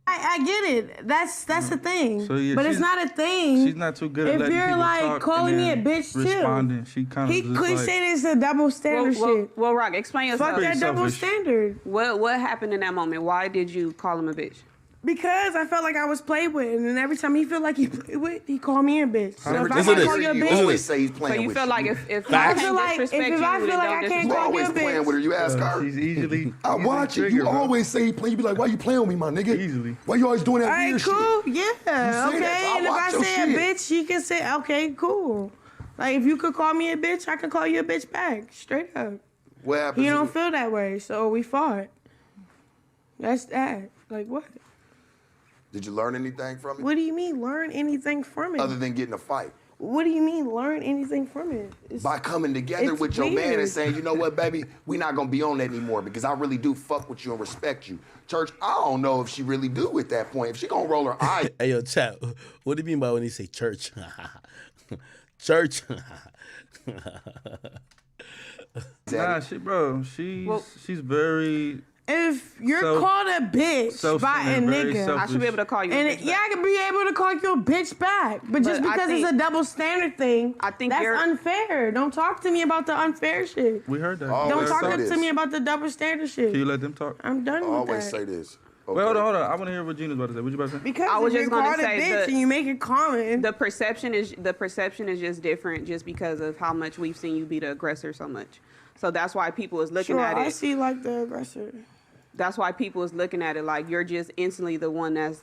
I get it. That's the thing. So, yeah, but it's she's- not a thing. She's not too good at If letting you're people like talk calling and me a then bitch too. responding. She kind of He just could like, say this is a double standard shit. Well, Rock, explain yourself. Fuck that pretty double selfish. standard. What happened in that moment? Why did you call him a bitch? Because I felt like I was played with, and then every time he felt like he played with, he called me a bitch. So Every if I time Listen can't to call this. you a you bitch, always say he's So playing you with feel you. like if I Facts. can't if disrespect you, I feel then like I don't can't You call disrespect you a always playing bitch. with her. You ask her. she's easily. I watch it. You always say he playing. You be like, why you playing with me, my nigga? Easily. Why you always doing that All right, weird cool. shit? Yeah, that, so okay. I And if I watch your say a shit. bitch, she can say, okay, cool. Like, if you could call me a bitch, I could call you a bitch back. Straight up. What happens? He don't feel that way, so we fought. That's that. Like, what? Did you learn anything from it? What do you mean, learn anything from it? Other than getting a fight? What do you mean, learn anything from it? By coming together It's with your man and weird. saying, you know what, baby, we not gonna be on that anymore because I really do fuck with you and respect you. Church, I don't know if she really do at that point. If she gonna roll her eyes, Hey, yo, chat. What do you mean by when he say church? Church. Nah, she's very If you're So- called a bitch by a and very nigga, I should be able to call you. a and bitch yeah, back. I could be able to call you a bitch back. But just But I because it's think- a double standard thing, I think that's you're- unfair. Don't talk to me about the unfair shit. We heard that. Oh, Don't let's talk say to this. me about the double standard shit. Can you let them talk? I'm done I with always that. say this. Wait, hold on. I want to hear what Gina's about to say. What you about to say? Because I was if just you're gonna called a say bitch the- and you make it common, The perception is just different just because of how much we've seen you be the aggressor so much. So that's why people is looking sure, at I it. see like the aggressor. That's why people is looking at it like you're just instantly the one that's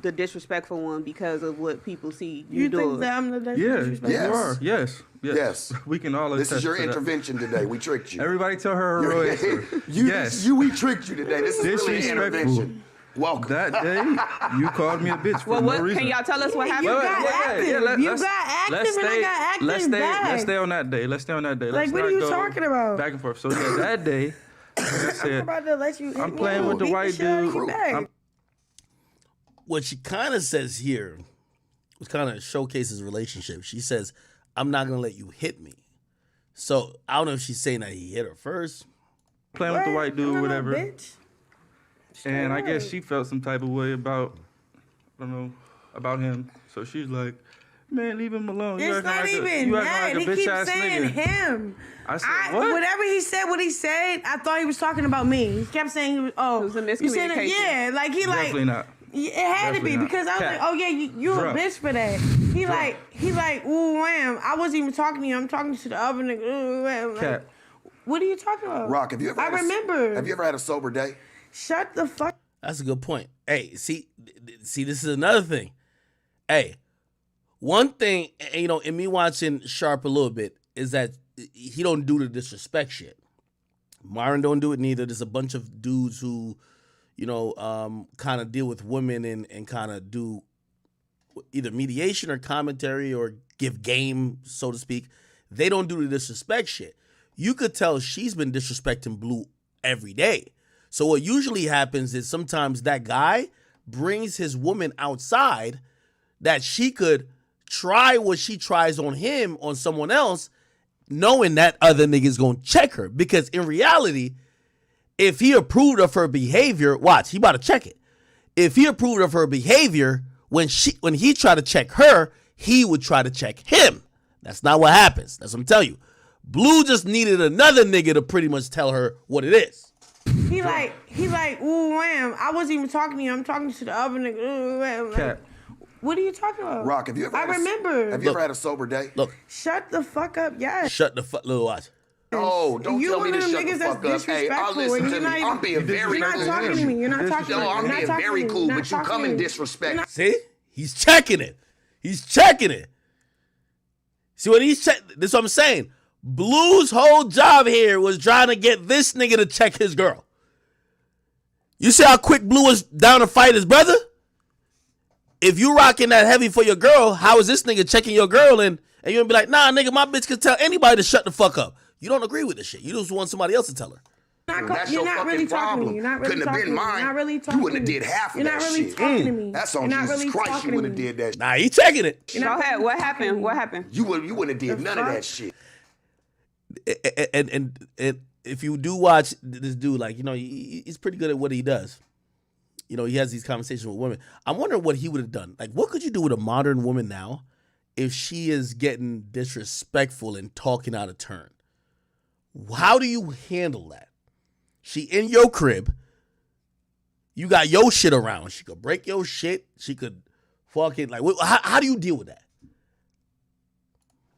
the disrespectful one because of what people see you, You doing. think that I'm the Yeah, disrespectful? Yes. you are. Yes. Yes. We can all This attest is your to that. intervention today. We tricked you. Everybody tell her real answer. Yes. We tricked you today. This is really an Disrespectful. intervention. Welcome. That day, you called me a bitch for well, no what reason. can y'all tell us what You happened? got active. You got active and I got active back. Let's stay on that day. Let's stay on that day. Like, Let's what are not you go talking about? Back and forth. So yeah, that day, like I I'm said, about to let you hit I'm me playing and with the beat white shit out of dude. you back. I'm- What she kind of says here, which kind of showcases a relationship. She says, "I'm not gonna let you hit me." So I don't know if she's saying that he hit her first. Playing with the white dude, I'm a whatever. bitch. And I guess up. she felt some type of way about, I don't know, about him. So she's like, man, leave him alone. You It's acting not like even you that. acting He like a bitch keeps ass saying nigga. him. I said, what? Whatever he said, I thought he was talking about me. He kept saying he was. Oh, It was a you said it- miscommunication. Yeah, like he like. Definitely not. It had Definitely to be not. because I was Cat. like, oh yeah, you a Drop. bitch for that. He like, ooh wham. I wasn't even talking to you. I'm talking to the other nigga. Ooh, wham. Like, Cat. what are you talking about? Rock, have you ever? I remember. Have you ever had a sober day? Shut the fuck. That's a good point. Hey, see, this is another thing. Hey, one thing, you know, in me watching Sharp a little bit is that he don't do the disrespect shit. Myron don't do it neither. There's a bunch of dudes who, you know, kind of deal with women and kind of do either mediation or commentary or give game, so to speak. They don't do the disrespect shit. You could tell she's been disrespecting Blue every day. So what usually happens is sometimes that guy brings his woman outside that she could try what she tries on him, on someone else, knowing that other nigga's gonna check her. Because in reality, if he approved of her behavior, watch, he about to check it. If he approved of her behavior, when he tried to check her, he would try to check him. That's not what happens. That's what I'm telling you. Blue just needed another nigga to pretty much tell her what it is. He like, ooh wham. I wasn't even talking to you. I'm talking to the other nigga. Ooh wham. Like, Cat. what are you talking about? Rock, have you ever? I remember. Have you ever had a sober day? Look, Shut the fuck up, yes. shut the fuck, little watch. No, don't You tell me one to of them shut the niggas that's fuck up. Hey, I'll disrespectful listen and to you're me. not even- I'm being very You're not cool. talking to me. You're not talking to me. No, I'm You're not being talking very to me. cool, You're but you not come talking and to me. disrespect. See? He's checking it. He's checking it. See what he's checking? This is what I'm saying. Blue's whole job here was trying to get this nigga to check his girl. You see how quick Blue was down to fight his brother? If you rocking that heavy for your girl, how is this nigga checking your girl and you're gonna be like, nah, nigga, my bitch can tell anybody to shut the fuck up. You don't agree with this shit. You just want somebody else to tell her. That's You're your not fucking really talking to problem. me. You're not really Couldn't have talking been to me. mine. You're not really You talking wouldn't to have me. did half of You're that not really shit. talking to me. That's on You're not Jesus really Christ. talking You to wouldn't have me. did that. Nah, he checking it. You're Go not ahead. really What talking to happened? me. What happened? You wouldn't have did The none of fuck? that shit. And if you do watch this dude, like, you know, he's pretty good at what he does. You know, he has these conversations with women. I'm wondering what he would have done. Like, what could you do with a modern woman now if she is getting disrespectful and talking out of turn? How do you handle that? She in your crib. You got your shit around. She could break your shit. She could fucking, like, how do you deal with that?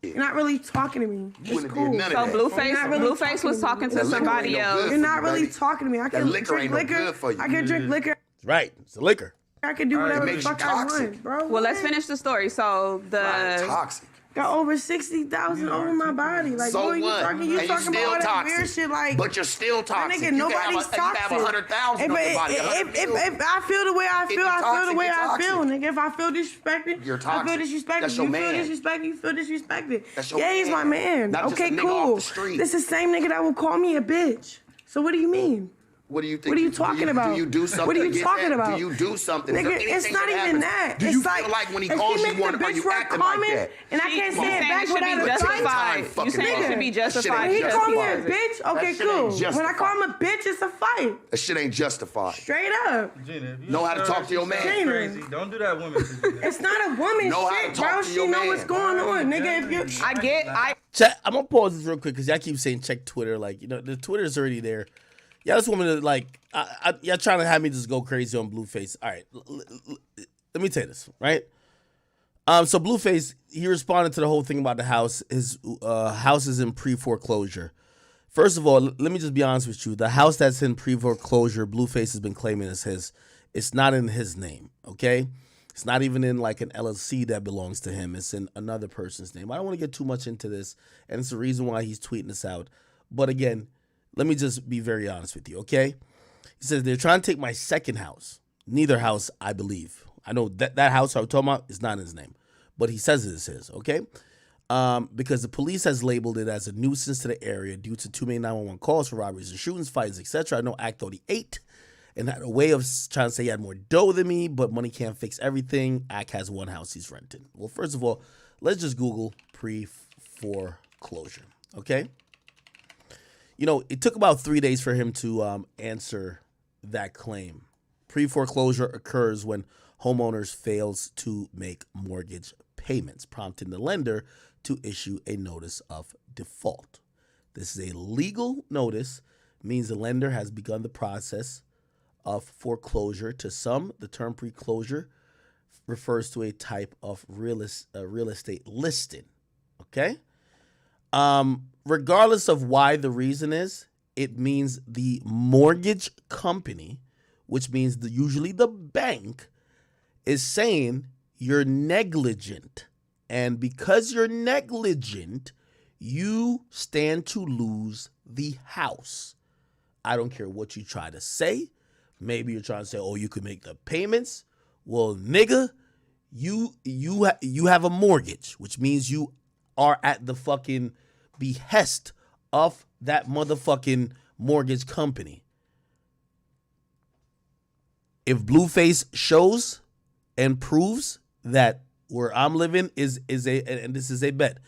You're not really talking to me. You It's wouldn't have cool. did none So of that. Blueface, You're not really Blueface was talking to That liquor somebody ain't no else. good. You're not for you, really baby. talking to me. I can liquor drink ain't no liquor. good for you. I can drink liquor. Right. It's the liquor. I can do All right, whatever it the makes you fuck I toxic. want, bro. Well, let's What? finish the story. So Toxic. Got over 60,000 over my body. Like, So boy, you what? talking, And you you talking about still all that toxic. weird shit. Like, But you're still my toxic. nigga, You nobody's can have toxic. 100,000 on your body. If 100 million. I feel the way I If feel, you're I feel toxic, the way you're I feel, toxic. nigga. If I feel disrespected, You're I feel toxic. disrespected. That's You your feel man. disrespected, you feel disrespected. That's your Yeah, he's my man. Not just a Okay, nigga cool. off the street. This is the same nigga that will call me a bitch. So what do you mean? What do you think? What are you talking about? Do you do something? What are to you get talking that? about? Do you do something? Is Nigga, there it's anything not even happens? that. Do It's you like, feel like when he if calls make you one, the are bitch you word acting like comment, that? and I can't You say it saying back it should be without a fight. justified. fucking You saying it time. should be That shit justified. ain't When he call me a justified. bitch, okay, That shit ain't cool. When I call him a bitch, it's a fight. That shit ain't justified. Straight up. Gina, if you Know how to sure talk to your she man. sounds Gina. Crazy. Don't do that woman shit. Gina. It's not a woman Know how to shit, talk bro. to She your know man. what's going on, nigga. If you, I Check, I'm gonna pause this real quick because y'all keep saying check Twitter. Like, you know, the Twitter's already there. Y'all just want me to, like, y'all trying to have me just go crazy on Blueface. All right, let me tell you this, right? So Blueface, he responded to the whole thing about the house. His house is in pre-foreclosure. First of all, let me just be honest with you. The house that's in pre-foreclosure, Blueface has been claiming is his. It's not in his name, okay? It's not even in like an LLC that belongs to him. It's in another person's name. I don't want to get too much into this, and it's the reason why he's tweeting this out. But again, let me just be very honest with you, okay? He says they're trying to take my second house. Neither house, I believe. I know that house I'm talking about is not in his name, but he says it is his, okay? Because the police has labeled it as a nuisance to the area due to too many 911 calls for robberies and shootings, fights, etc. No Act 38, and had a way of trying to say he had more dough than me, but money can't fix everything. Ak has one house he's renting. Well, first of all, let's just Google pre-foreclosure, okay? You know, it took about 3 days for him to answer that claim. Pre-foreclosure occurs when homeowners fails to make mortgage payments, prompting the lender to issue a notice of default. This is a legal notice, means the lender has begun the process of foreclosure. To some, the term pre-closure refers to a type of real estate listing. Okay? Regardless of why the reason is, it means the mortgage company, which means usually the bank, is saying you're negligent. And because you're negligent, you stand to lose the house. I don't care what you try to say. Maybe you're trying to say, oh, you could make the payments. Well, nigga, you have a mortgage, which means you are at the fucking behest of that motherfucking mortgage company. If Blueface shows and proves that where I'm living is and this is a bet.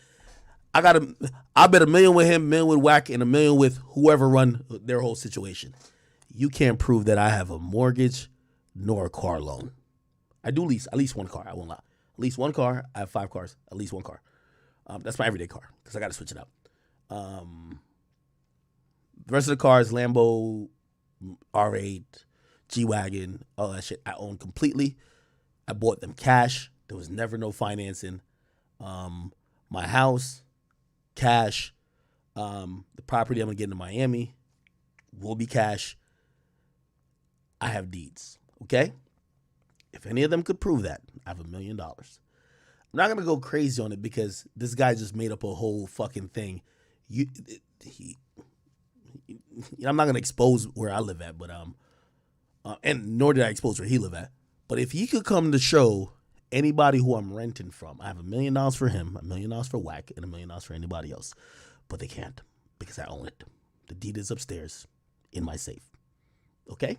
I bet $1 million with him, $1 million with Wack, and $1 million with whoever run their whole situation. You can't prove that I have a mortgage nor a car loan. I do lease at least one car. I won't lie. At least one car. I have 5 cars. At least one car. That's my everyday car because I got to switch it out. The rest of the cars, Lambo, R8, G-Wagon, all that shit, I own completely. I bought them cash. There was never no financing. My house, cash. The property I'm going to get in Miami will be cash. I have deeds, okay? If any of them could prove that, I have $1 million. I'm not going to go crazy on it because this guy just made up a whole fucking thing. I'm not going to expose where I live at, but and nor did I expose where he live at. But if he could come to show anybody who I'm renting from, I have $1 million for him, $1 million for Wack, and $1 million for anybody else. But they can't because I own it. The deed is upstairs in my safe. Okay?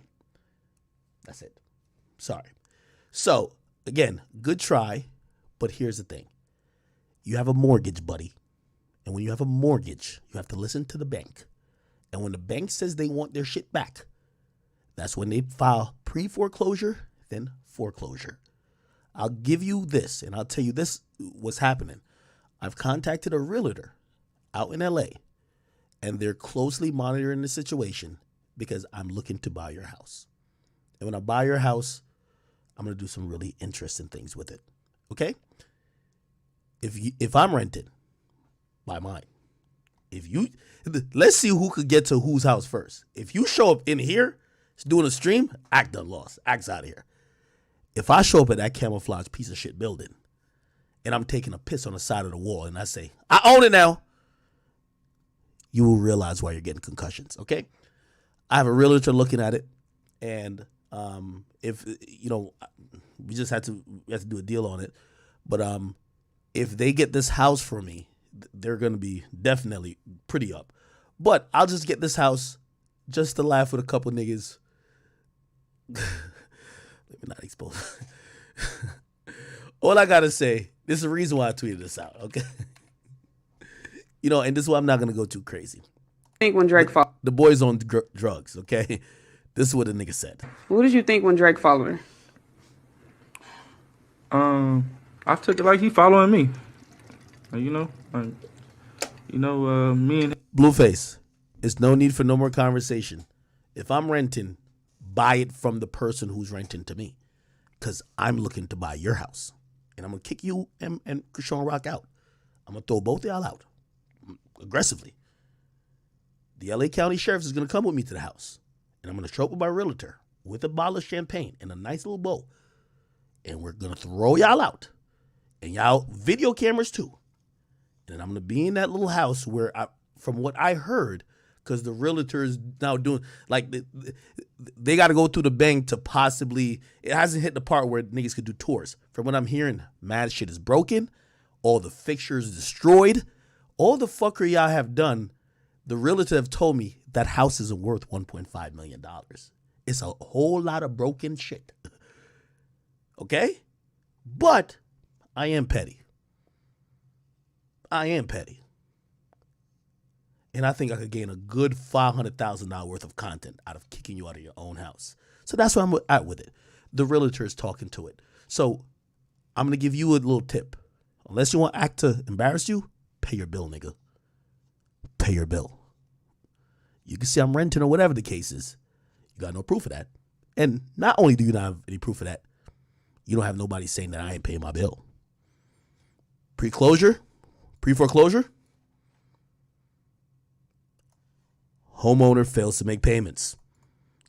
That's it. Sorry. So, again, good try, but here's the thing. You have a mortgage, buddy. And when you have a mortgage, you have to listen to the bank. And when the bank says they want their shit back, that's when they file pre-foreclosure, then foreclosure. I'll give you this, and I'll tell you this, what's happening. I've contacted a realtor out in LA, and they're closely monitoring the situation because I'm looking to buy your house. And when I buy your house, I'm going to do some really interesting things with it. Okay? If I'm renting, buy mine. Let's see who could get to whose house first. If you show up in here doing a stream, Act done lost. Act's out of here. If I show up at that camouflage piece of shit building and I'm taking a piss on the side of the wall and I say, I own it now, you will realize why you're getting concussions, okay? I have a realtor looking at it, and if, you know, we have to do a deal on it, but if they get this house for me, they're going to be definitely pretty up. But I'll just get this house just to laugh with a couple niggas. Let me not expose. All I got to say, this is the reason why I tweeted this out, okay? You know, and this is why I'm not going to go too crazy. I think when Drake followed. The boy's on drugs, okay? This is what the nigga said. What did you think when Drake followed her? I took it like he following me. Me and Blueface, it's no need for no more conversation. If I'm renting, buy it from the person who's renting to me, because I'm looking to buy your house. And I'm going to kick you and Chrisean Rock out. I'm going to throw both of y'all out aggressively. The LA County Sheriff is going to come with me to the house. And I'm going to show up with my realtor with a bottle of champagne and a nice little bow. And we're going to throw y'all out. And y'all video cameras too. And then I'm going to be in that little house where, from what I heard, because the realtor is now doing, like, they got to go through the bank to possibly, it hasn't hit the part where niggas could do tours. From what I'm hearing, mad shit is broken. All the fixtures destroyed. All the fuckery y'all have done, the realtor have told me that house isn't worth $1.5 million. It's a whole lot of broken shit. Okay? But I am petty. And I think I could gain a good $500,000 worth of content out of kicking you out of your own house. So that's where I'm at with it. The realtor is talking to it. So I'm going to give you a little tip. Unless you want act to embarrass you, pay your bill, nigga. Pay your bill. You can say I'm renting or whatever the case is. You got no proof of that. And not only do you not have any proof of that, you don't have nobody saying that I ain't paying my bill. Pre-foreclosure, homeowner fails to make payments.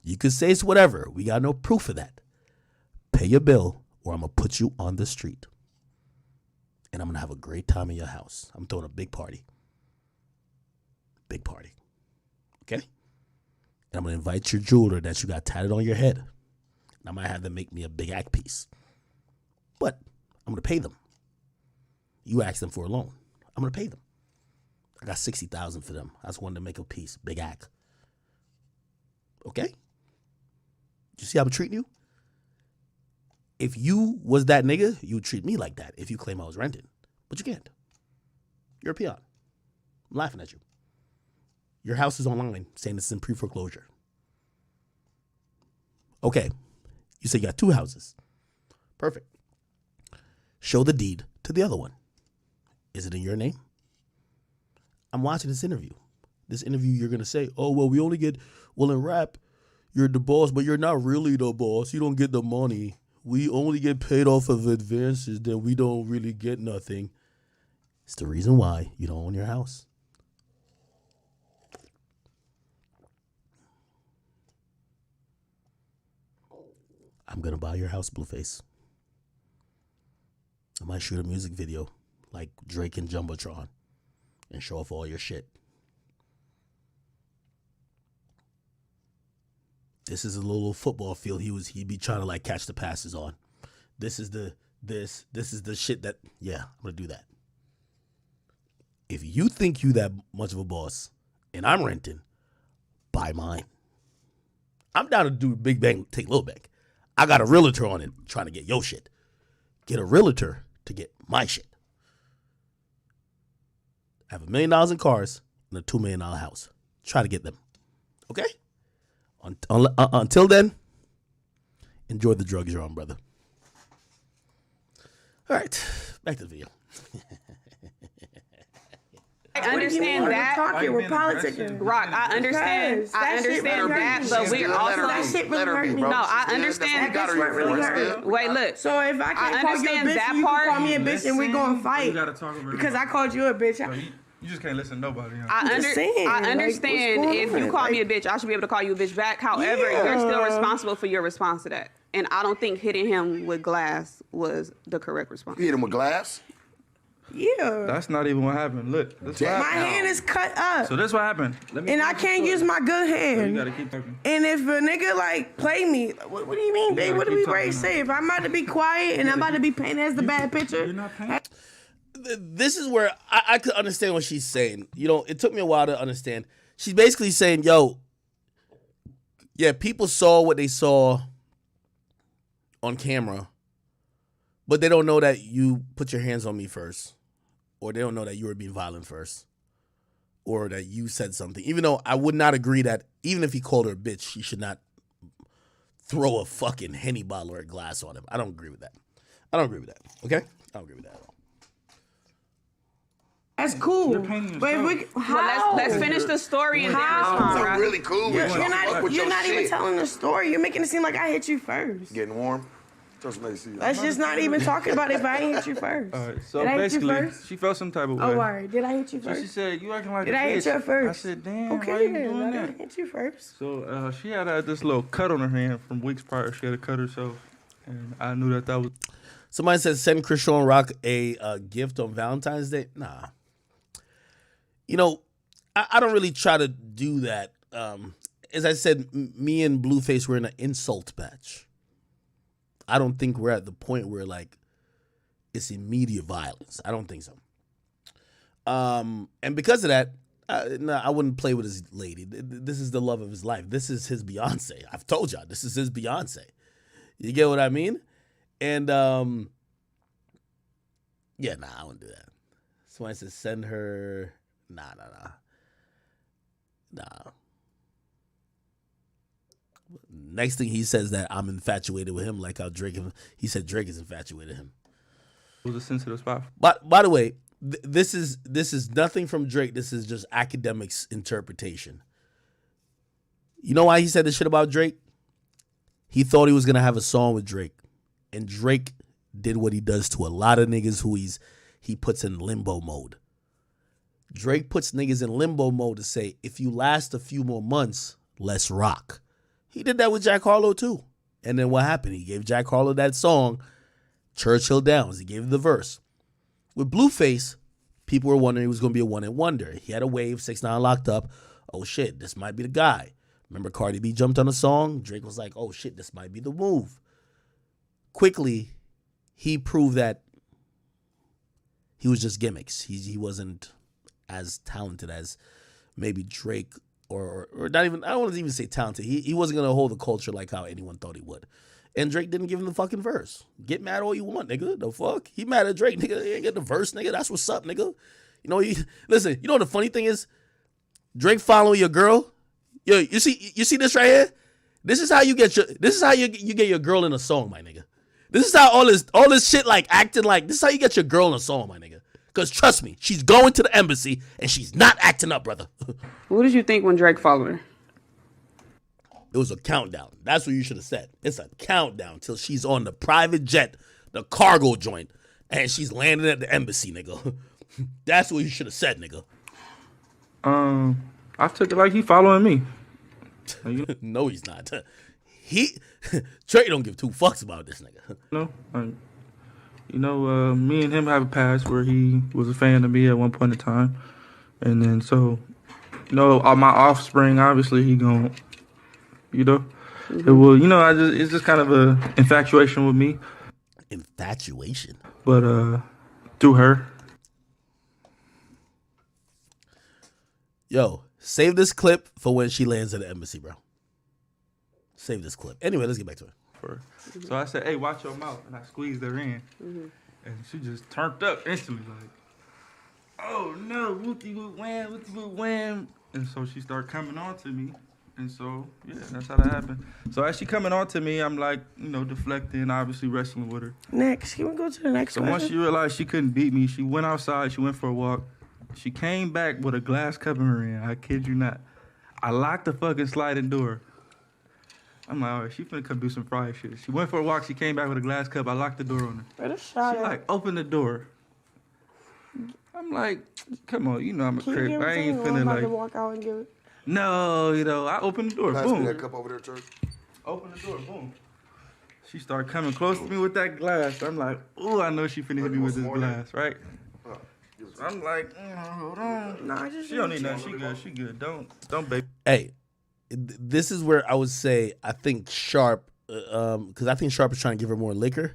You could say it's whatever. We got no proof of that. Pay your bill or I'm going to put you on the street. And I'm going to have a great time in your house. I'm throwing a big party. Big party. Okay? And I'm going to invite your jeweler that you got tatted on your head. And I might have them make me a big act piece. But I'm going to pay them. You ask them for a loan. I'm going to pay them. I got $60,000 for them. I just wanted to make a piece. Big act. Okay? You see how I'm treating you? If you was that nigga, you would treat me like that if you claim I was renting. But you can't. You're a peon. I'm laughing at you. Your house is online saying it's in pre-foreclosure. Okay. You say you got 2 houses. Perfect. Show the deed to the other one. Is it in your name? I'm watching this interview. This interview, you're going to say, oh, well, we only get, well, in rap, you're the boss, but you're not really the boss. You don't get the money. We only get paid off of advances, then we don't really get nothing. It's the reason why you don't own your house. I'm going to buy your house, Blueface. I might shoot a music video like Drake and Jumbotron and show off all your shit. This is a little football field he'd be trying to like catch the passes on. This is the shit that, yeah, I'm going to do that. If you think you that much of a boss and I'm renting, buy mine. I'm down to do big bang, take little bang. I got a realtor on it trying to get your shit. Get a realtor to get my shit. I have $1 million in cars and a $2 million house. Try to get them. Okay? Until then, enjoy the drugs you're on, brother. All right, back to the video. I understand that. We're politicking. Rock, I understand. Yes, I that shit understand really that, hurt but me. we're also. That shit really hurt me. No, I understand. That shit really hurt me. Wait, look. So if I can't call you a understand bitch, that you part. can call me a bitch and we gonna fight. You gotta talk over Because I called you a bitch. You just can't listen to nobody. Huh? I just saying, like, understand what's if going you on? call me a bitch, I should be able to call you a bitch back. However, Yeah. you're still responsible for your response to that. And I don't think hitting him with glass was the correct response. You hit him with glass? Yeah. That's not even what happened. Look, this what My happened. hand is cut up. So this what happened. Let me And I can't use my good You hand. gotta keep talking. And if a nigga like play me, what do you mean, babe? gotta What do keep we ready to talking say? If I'm about to be quiet and I'm about to be painted as the bad picture, You're not paying. This is where I could understand what she's saying. You know, it took me a while to understand. She's basically saying, yo, yeah, people saw what they saw on camera, but they don't know that you put your hands on me first, or they don't know that you were being violent first, or that you said something. Even though I would not agree that even if he called her a bitch, she should not throw a fucking Henny bottle or a glass on him. I don't agree with that. Okay? I don't agree with that at all. that's cool. You're painting But if we, Well, how? let's finish the story and then How? respond, I'm right? really cool with you. You're I fuck not, with you're your not even shit. telling the story. You're making it seem like I hit you first. Getting warm? Touch some AC. Let's just not even talking about it if I ain't hit you first. All right, so Did I hit you basically, first? she felt some type of way. Oh, all right. Did I hit you So she first? said, "You acting like Did a I bitch." hit you first? I said, "Damn, why Okay, you then. doing I that?" didn't hit you first. So she had this little cut on her hand from weeks prior. She had to cut herself, and I knew that was. Somebody said send Chrisean Rock a gift on Valentine's Day. Nah. You know, I don't really try to do that. As I said, me and Blueface were in an insult match. I don't think we're at the point where like it's immediate violence. I don't think so. And because of that, I wouldn't play with his lady. This is the love of his life. This is his Beyonce. I've told y'all, this is his Beyonce. You get what I mean? And, yeah, nah, I wouldn't do that. Somebody says send her. Nah. Next thing he says that I'm infatuated with him, like how he said Drake is infatuated with him. It was a sensitive spot. But by the way, this is nothing from Drake. This is just Akademiks' interpretation. You know why he said this shit about Drake? He thought he was gonna have a song with Drake, and Drake did what he does to a lot of niggas who he puts in limbo mode. Drake puts niggas in limbo mode to say, if you last a few more months, let's rock. He did that with Jack Harlow too. And then what happened? He gave Jack Harlow that song, Churchill Downs. He gave him the verse. With Blueface, people were wondering he was going to be a one-hit wonder. He had a wave, 6ix9ine locked up. Oh shit, this might be the guy. Remember Cardi B jumped on a song? Drake was like, oh shit, this might be the move. Quickly, he proved that he was just gimmicks. He wasn't as talented as maybe Drake or not even, I don't want to even say talented. He wasn't going to hold the culture like how anyone thought he would. And Drake didn't give him the fucking verse. Get mad all you want, nigga. The fuck? He mad at Drake, nigga. He ain't get the verse, nigga. That's what's up, nigga. You know, listen, you know what the funny thing is? Drake following your girl. Yo, you see this right here? This is how you get your girl in a song, my nigga. This is how all this shit like acting like, this is how you get your girl in a song, my nigga. Because trust me, she's going to the embassy and she's not acting up, brother. What did you think when Drake followed her? It was a countdown. That's what you should have said. It's a countdown till she's on the private jet, the cargo joint, and she's landing at the embassy, nigga. That's what you should have said, nigga. I took it like he following me. No, he's not. Trey don't give two fucks about this nigga. Me and him have a past where he was a fan of me at one point in time. And then so, my offspring, obviously he gon', Mm-hmm. it will, it's just kind of a infatuation with me. Infatuation? But through her. Yo, save this clip for when she lands at the embassy, bro. Save this clip. Anyway, let's get back to it. So I said, hey, watch your mouth. And I squeezed her in. Mm-hmm. And she just turned up instantly, like, oh no, whoopty whoop wham. And so she started coming on to me. And so, yeah, that's how that happened. So as she coming on to me, I'm like, deflecting, obviously wrestling with her. Next, can we go to the next So question? once she realized she couldn't beat me, she went outside, she went for a walk. She came back with a glass cup in her hand. I kid you not. I locked the fucking sliding door. I'm like, all right, she finna come do some fried shit. She went for a walk. She came back with a glass cup. I locked the door on her. She like, open the door. I'm like, come on, I'm a crip. I ain't finna like. Walk out and give it. No, I opened the door. Pass Boom. me that cup over there, Church. Open the door. Boom. She started coming close to me with that glass. I'm like, ooh, I know she finna hit me with this glass, right? So I'm like, hold on. Nah, she don't need nothing. She good. Don't baby. Hey, this is where I would say I think Sharp, because I think Sharp is trying to give her more liquor,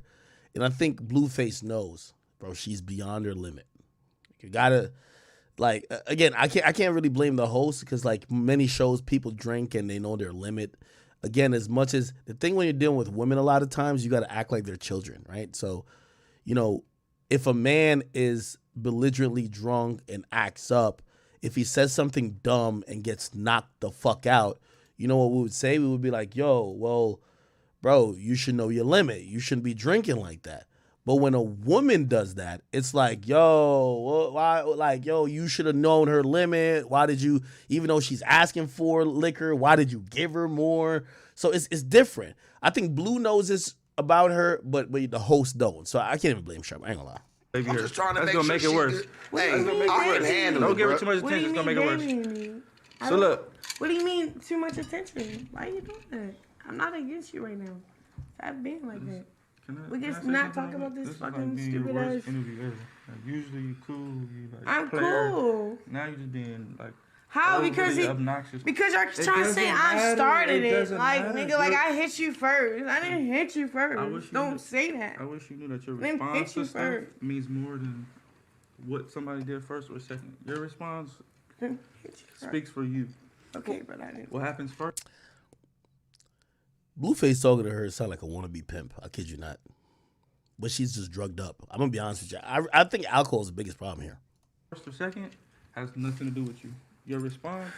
and I think Blueface knows, bro, she's beyond her limit. You gotta, like, again, I can't really blame the host because like many shows people drink and they know their limit. Again, as much as the thing when you're dealing with women, a lot of times you gotta act like they're children, right? So, if a man is belligerently drunk and acts up, if he says something dumb and gets knocked the fuck out, you know what we would say? We would be like, yo, well, bro, you should know your limit. You shouldn't be drinking like that. But when a woman does that, it's like, yo, why? Like, yo, you should have known her limit. Why did you, even though she's asking for liquor, why did you give her more? So it's different. I think Blue knows this about her, but the host don't. So I can't even blame Sharp. I ain't gonna lie. I'm just trying to That's gonna make it worse. Hey, That's gonna make it I worse. can handle Don't it, give her bro. too much What do attention. you It's gonna mean, make it worse. baby? So look. What do you mean too much attention? Why are you doing that? I'm not against you right now. Stop being like that. We just not talk about this fucking stupid ass. Like, usually you cool. You like. I'm player. cool. Now you just being like. How? overly Because obnoxious. because you're trying to say doesn't I matter. started It it. doesn't Like matter. nigga, like I hit you first. I didn't hit you wish first. you Don't knew- say that. I wish you knew that your Let me response hit you to stuff first. means more than what somebody did first or second. Your response Speaks for you. Okay, but I didn't. What happens first? Blueface talking to her sound like a wannabe pimp. I kid you not. But she's just drugged up. I'm gonna be honest with you. I think alcohol is the biggest problem here. First or second has nothing to do with you. Your response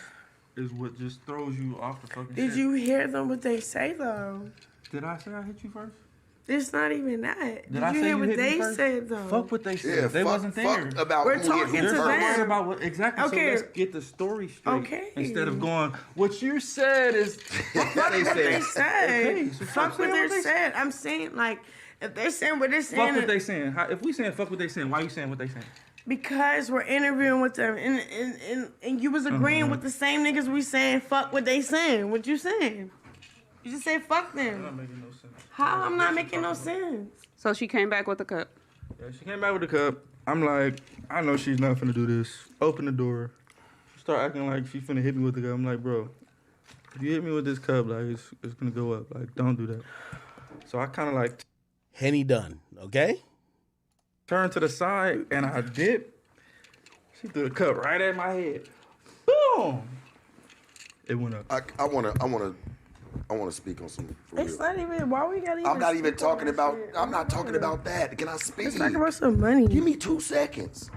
is what just throws you off the fucking Did shit. you hear them what they say though? Did I say I hit you first? It's not even that. Did I you say hear you what hit me they first? said though? Fuck what they said. Yeah, they wasn't there. Fuck about We're who hit talking who to first. them. Worry about what exactly. Okay. So let's get the story straight. Okay. Instead of going, what you said is what they What they said. said. Okay, so Fuck what they said. I'm saying like if they're saying what they're saying. Fuck what they saying. If we saying fuck what they saying, why you saying what they saying? Because we're interviewing with them and you was agreeing with the same niggas we saying fuck what they saying. What you saying? You just say fuck them. Not making no sense. How I'm not making no sense. So she came back with the cup. Yeah, she came back with the cup. I'm like, I know she's not finna do this. Open the door. She start acting like she finna hit me with the cup. I'm like, bro, if you hit me with this cup, like it's gonna go up. Like, don't do that. So I kind of like Henny done. Okay. turned to the side and I dip. She threw the cup right at my head. Boom. It went up. I wanna speak on some. For It's real. not even why we gotta even I'm not even speak on talking that about. shit. I'm not talking about that. Can I speak? Let's talk about some money. Give me 2 seconds.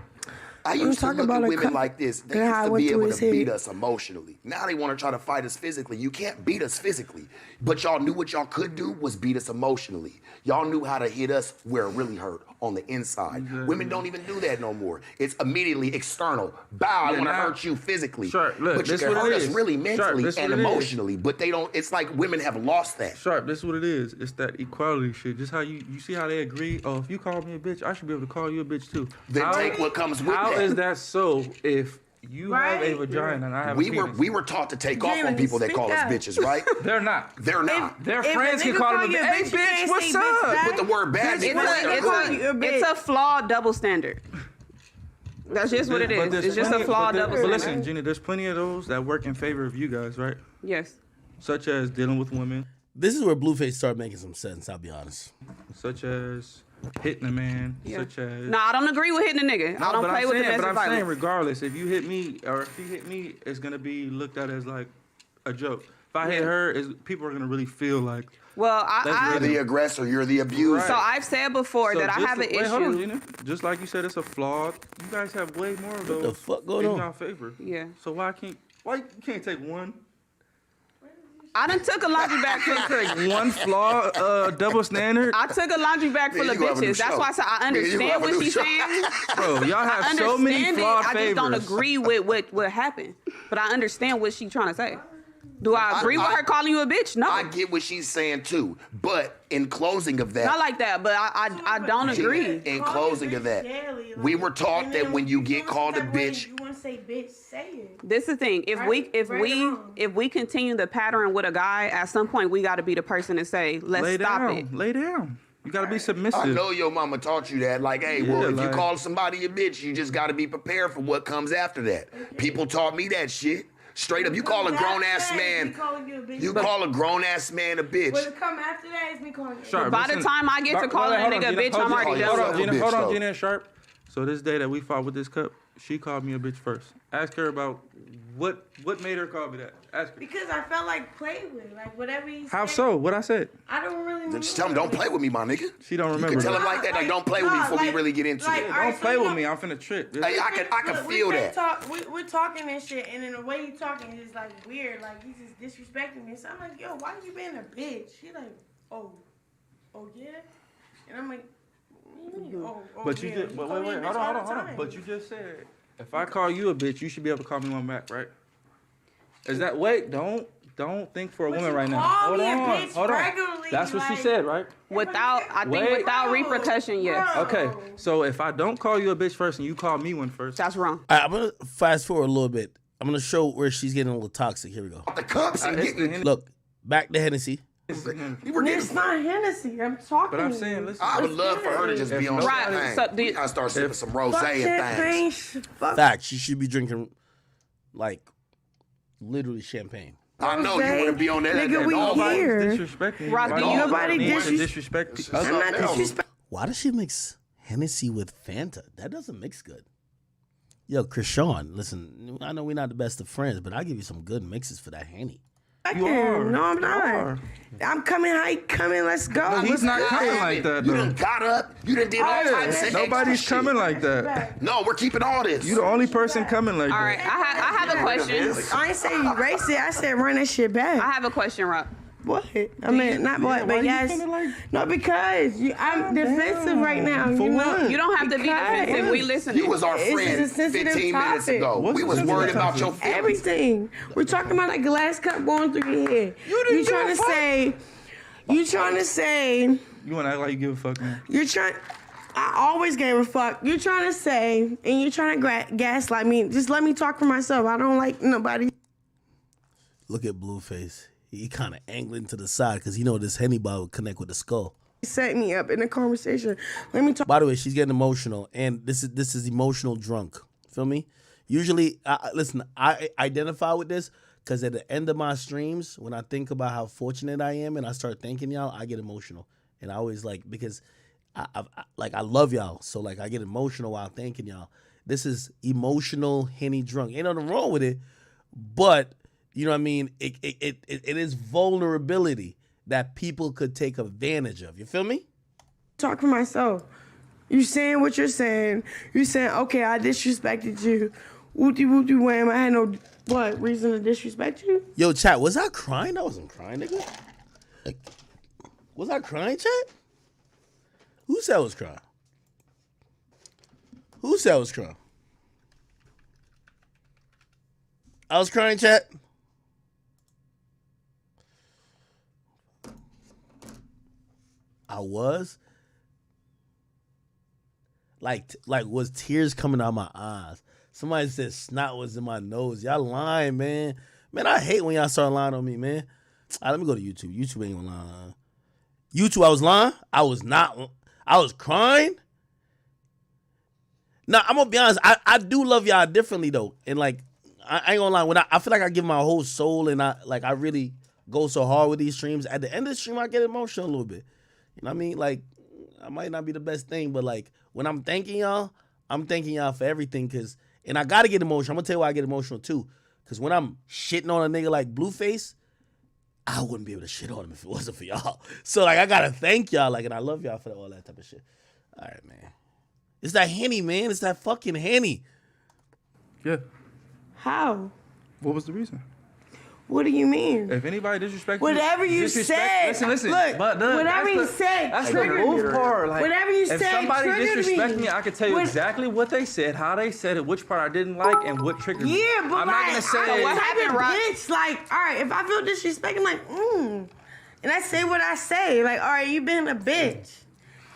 I used to talk look about at a women cup like this. They and used how I to went be through able his to beat head. us emotionally. Now they want to try to fight us physically. You can't beat us physically. But y'all knew what y'all could do was beat us emotionally. Y'all knew how to hit us where it really hurt, on the inside. Exactly. Women don't even do that no more. It's immediately external. Bow, I Yeah, want to now- hurt you physically. Sharp, look, but you this can what hurt it us is. really Sharp, mentally this and what it is. emotionally. But they don't, it's like women have lost that. Sharp, this is what it is. It's that equality shit. Just how you see how they agree. Oh, if you call me a bitch, I should be able to call you a bitch too. Then How- take what comes with How that. is that so if you have a Right. vagina and I have We a were penis? we were taught to take off on Jalen, people that speak call us up. bitches, right? They're not. They're not. Their If a friends can nigga call call them, you a hey bitch, you bitch, can't what's say bitch up? back. With the word bad, It's nigga, a- right? it's a- It's a flawed double standard. That's just what it But is. there's It's just a plenty- flawed but double But standard. listen, Gina, there's plenty of those that work in favor of you guys, right? Yes. Such as dealing with women, This is where Blueface started making some sense. I'll be honest. such as hitting a man, Yeah. such as... No, I don't agree with hitting a nigga. I don't but play I'm with saying, domestic But I'm saying, violence. regardless, if you hit me or if you hit me, it's gonna be looked at as like a joke. If I hit her, people are gonna really feel like. Well, That's I You're the aggressor. You're the abuser. so I've said before that I just have an wait, hold on, issue. Gina. Just like you said, it's a flawed. You guys have way more of those. the fuck going in on? y'all favor. Yeah. So why you can't take one? I done took a laundry bag full. Take one flaw, double standard. I took a laundry bag full Yeah, of you gonna have a new bitches. That's show. why I said I Yeah, you gonna understand have a what new she's show. saying. Bro, y'all I have understand so many it. flawed I just don't favors. agree with what happened. But I understand what she's trying to say. Do I agree with her calling you a bitch? No. I get what she's saying too, but in closing of that, Not like that, but I don't agree. in closing of that, we were taught that when you get called a bitch, you want to say bitch, say it. This is the thing. If Right or we continue the pattern with a guy, at some point we got to be the person to say, let's Lay stop down. it. Lay down. You gotta be submissive. I know your mama taught you that. Like, hey, well, Yeah, if you like- call somebody a bitch, you just got to be prepared for what comes after that. People taught me that shit. Straight up, you call a grown ass man, you call a grown ass man a bitch. What come after that is me calling you. Sharp, By the listen. time I get to calling a hold on, nigga a Gina, bitch, hold I'm on, already hold done. on, Gina, bitch, hold on, though. Gina and Sharp. So this day that we fought with this cup, she called me a bitch first. Ask her about what made her call me that. Ask her. Because I felt like play with, like whatever he said. How so? What I said? I don't really. Just tell him, don't play with me, my nigga. She don't You remember. can tell that. him like that, like, don't play with me before we really get into it. all right, Don't so play you with know- me. I'm finna trip. Hey, I can Look, feel we that. we're talking and shit, and then the way you talking is like weird. Like he's just disrespecting me. So I'm like, yo, why you being a bitch? He like, oh yeah, and I'm like, oh But you yeah. just You wait, call me a hold bitch on, all hold the on. time. But you just said if I call you a bitch, you should be able to call me one back, right? Is that wait? Don't think for a But woman you right now. call Hold me a on, bitch hold on. regularly, That's what she like- said, right? Without Wait. without repercussion, yes. Bro. Okay. So if I don't call you a bitch first and you call me one first, That's wrong. All right, I'm gonna fast forward a little bit. I'm gonna show where she's getting a little toxic. Here we go. The cups and it's getting, Look, back to Hennessy. you were It's getting. not Hennessy. I'm talking. but I'm saying, listen. I would love for her to just be on Right, champagne. so do you- I start sipping some rosé Fuck and champagne. things. Fuck Fact, she should be drinking like literally champagne. I know you want to be on that. Nigga, that we dog fight. here. disrespecting. Rock, do you- Nobody disrespect. I'm I'm not Something else. disrespecting. Why does she mix Hennessy with Fanta? That doesn't mix good. Yo, Chrisean, listen, I know we're not the best of friends, but I'll give you some good mixes for that Henny. I You can. are. No, I'm You not. are. I'm coming. How you coming? Let's go. No, he's Let's not go. coming like that, You though. done got up. You done did all Alright, types of extra Nobody's shit. coming like that. No, we're keeping all this. You the only person coming like All that. right, I have a question. I ain't say erase it. I said run that shit back. I have a question, Rob. What? I mean, not what, but yes. No, because I'm defensive right now. For you what? know? You don't have to be defensive. We listening. You was our It's friend a sensitive 15 minutes topic. ago. What's We the was sensitive worried about topic? your feelings. Everything. We're talking about a glass cup going through your head. You trying to say? You trying to say? You want to act like you give a fuck, man? You're trying. I always gave a fuck. You're trying to say, and you're trying to gaslight me. Just let me talk for myself. I don't like nobody. Look at Blueface. He kind of angling to the side because he know this Henny bottle would connect with the skull. Set me up in a conversation. Let me talk. By the way, she's getting emotional, and this is emotional drunk. Feel me? Usually, listen, I identify with this because at the end of my streams, when I think about how fortunate I am and I start thanking y'all, I get emotional, and I always because I love y'all, so I get emotional while thanking y'all. This is emotional Henny drunk. Ain't nothing wrong with it, but you know what I mean. It is vulnerability that people could take advantage of. You feel me? Talk for myself. You saying what you're saying. You saying, okay, I disrespected you. Whoopty whoopty wham. I had no reason to disrespect you. Yo, chat, was I crying? I wasn't crying, nigga. Was I crying, chat? Who said I was crying? Who said I was crying? I was crying, chat. I was. Like was tears coming out my eyes. Somebody said snot was in my nose. Y'all lying, man. Man, I hate when y'all start lying on me, man. All right, let me go to YouTube. YouTube ain't gonna lie. YouTube, I was lying. I was not. I was crying. Now, I'm gonna be honest. I do love y'all differently though, and I ain't gonna lie. When I feel like I give my whole soul, and I really go so hard with these streams. At the end of the stream, I get emotional a little bit. You know what I mean? I might not be the best thing, but when I'm thanking y'all for everything. And I gotta get emotional. I'm gonna tell you why I get emotional too. Cause when I'm shitting on a nigga like Blueface, I wouldn't be able to shit on him if it wasn't for y'all. So I gotta thank y'all, and I love y'all for all that type of shit. All right, man. It's that Henny, man. It's that fucking Henny. Yeah. How? What was the reason? What do you mean? If anybody disrespects Whatever you said. Listen. Look, But whatever you said That's the triggered me. move part. Whatever you if said somebody triggered disrespects me. me, I can tell you exactly what they said, how they said it, which part I didn't like, and what triggered me. Yeah, but I'm not gonna say what happened, Rock? bitch. All right, if I feel disrespect, I'm and I say what I say. All right, you been a bitch.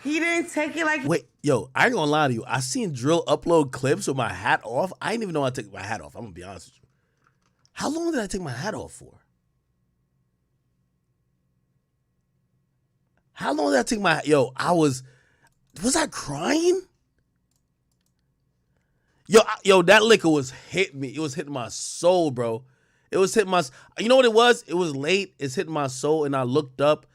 He didn't take it like. Wait, yo, I ain't gonna lie to you. I seen Drill upload clips with my hat off. I didn't even know I took my hat off. I'm gonna be honest with you. How long did I take my hat off for? How long did I take my... was I crying? Yo, that liquor was hitting me. It was hitting my soul, bro. It was hitting my... You know what it was? It was late. It's hitting my soul, and I looked up,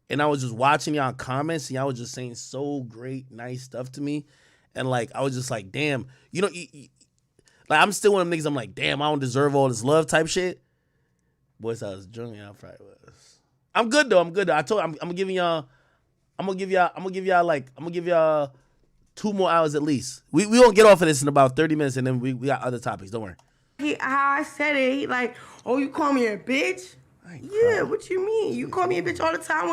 and I was just watching y'all comments, and y'all was just saying so great, nice stuff to me. And, I was just like, damn. I'm still one of them niggas, I'm like, damn, I don't deserve all this love type shit. Boys, I was drunk, I probably was. I'm good, though. I told I'm gonna give y'all... I'm gonna give y'all 2 more hours at least. We gonna get off of this in about 30 minutes, and then we got other topics. Don't worry. How I said it, he oh, you call me a bitch? Yeah, what you mean? You call me a bitch all the time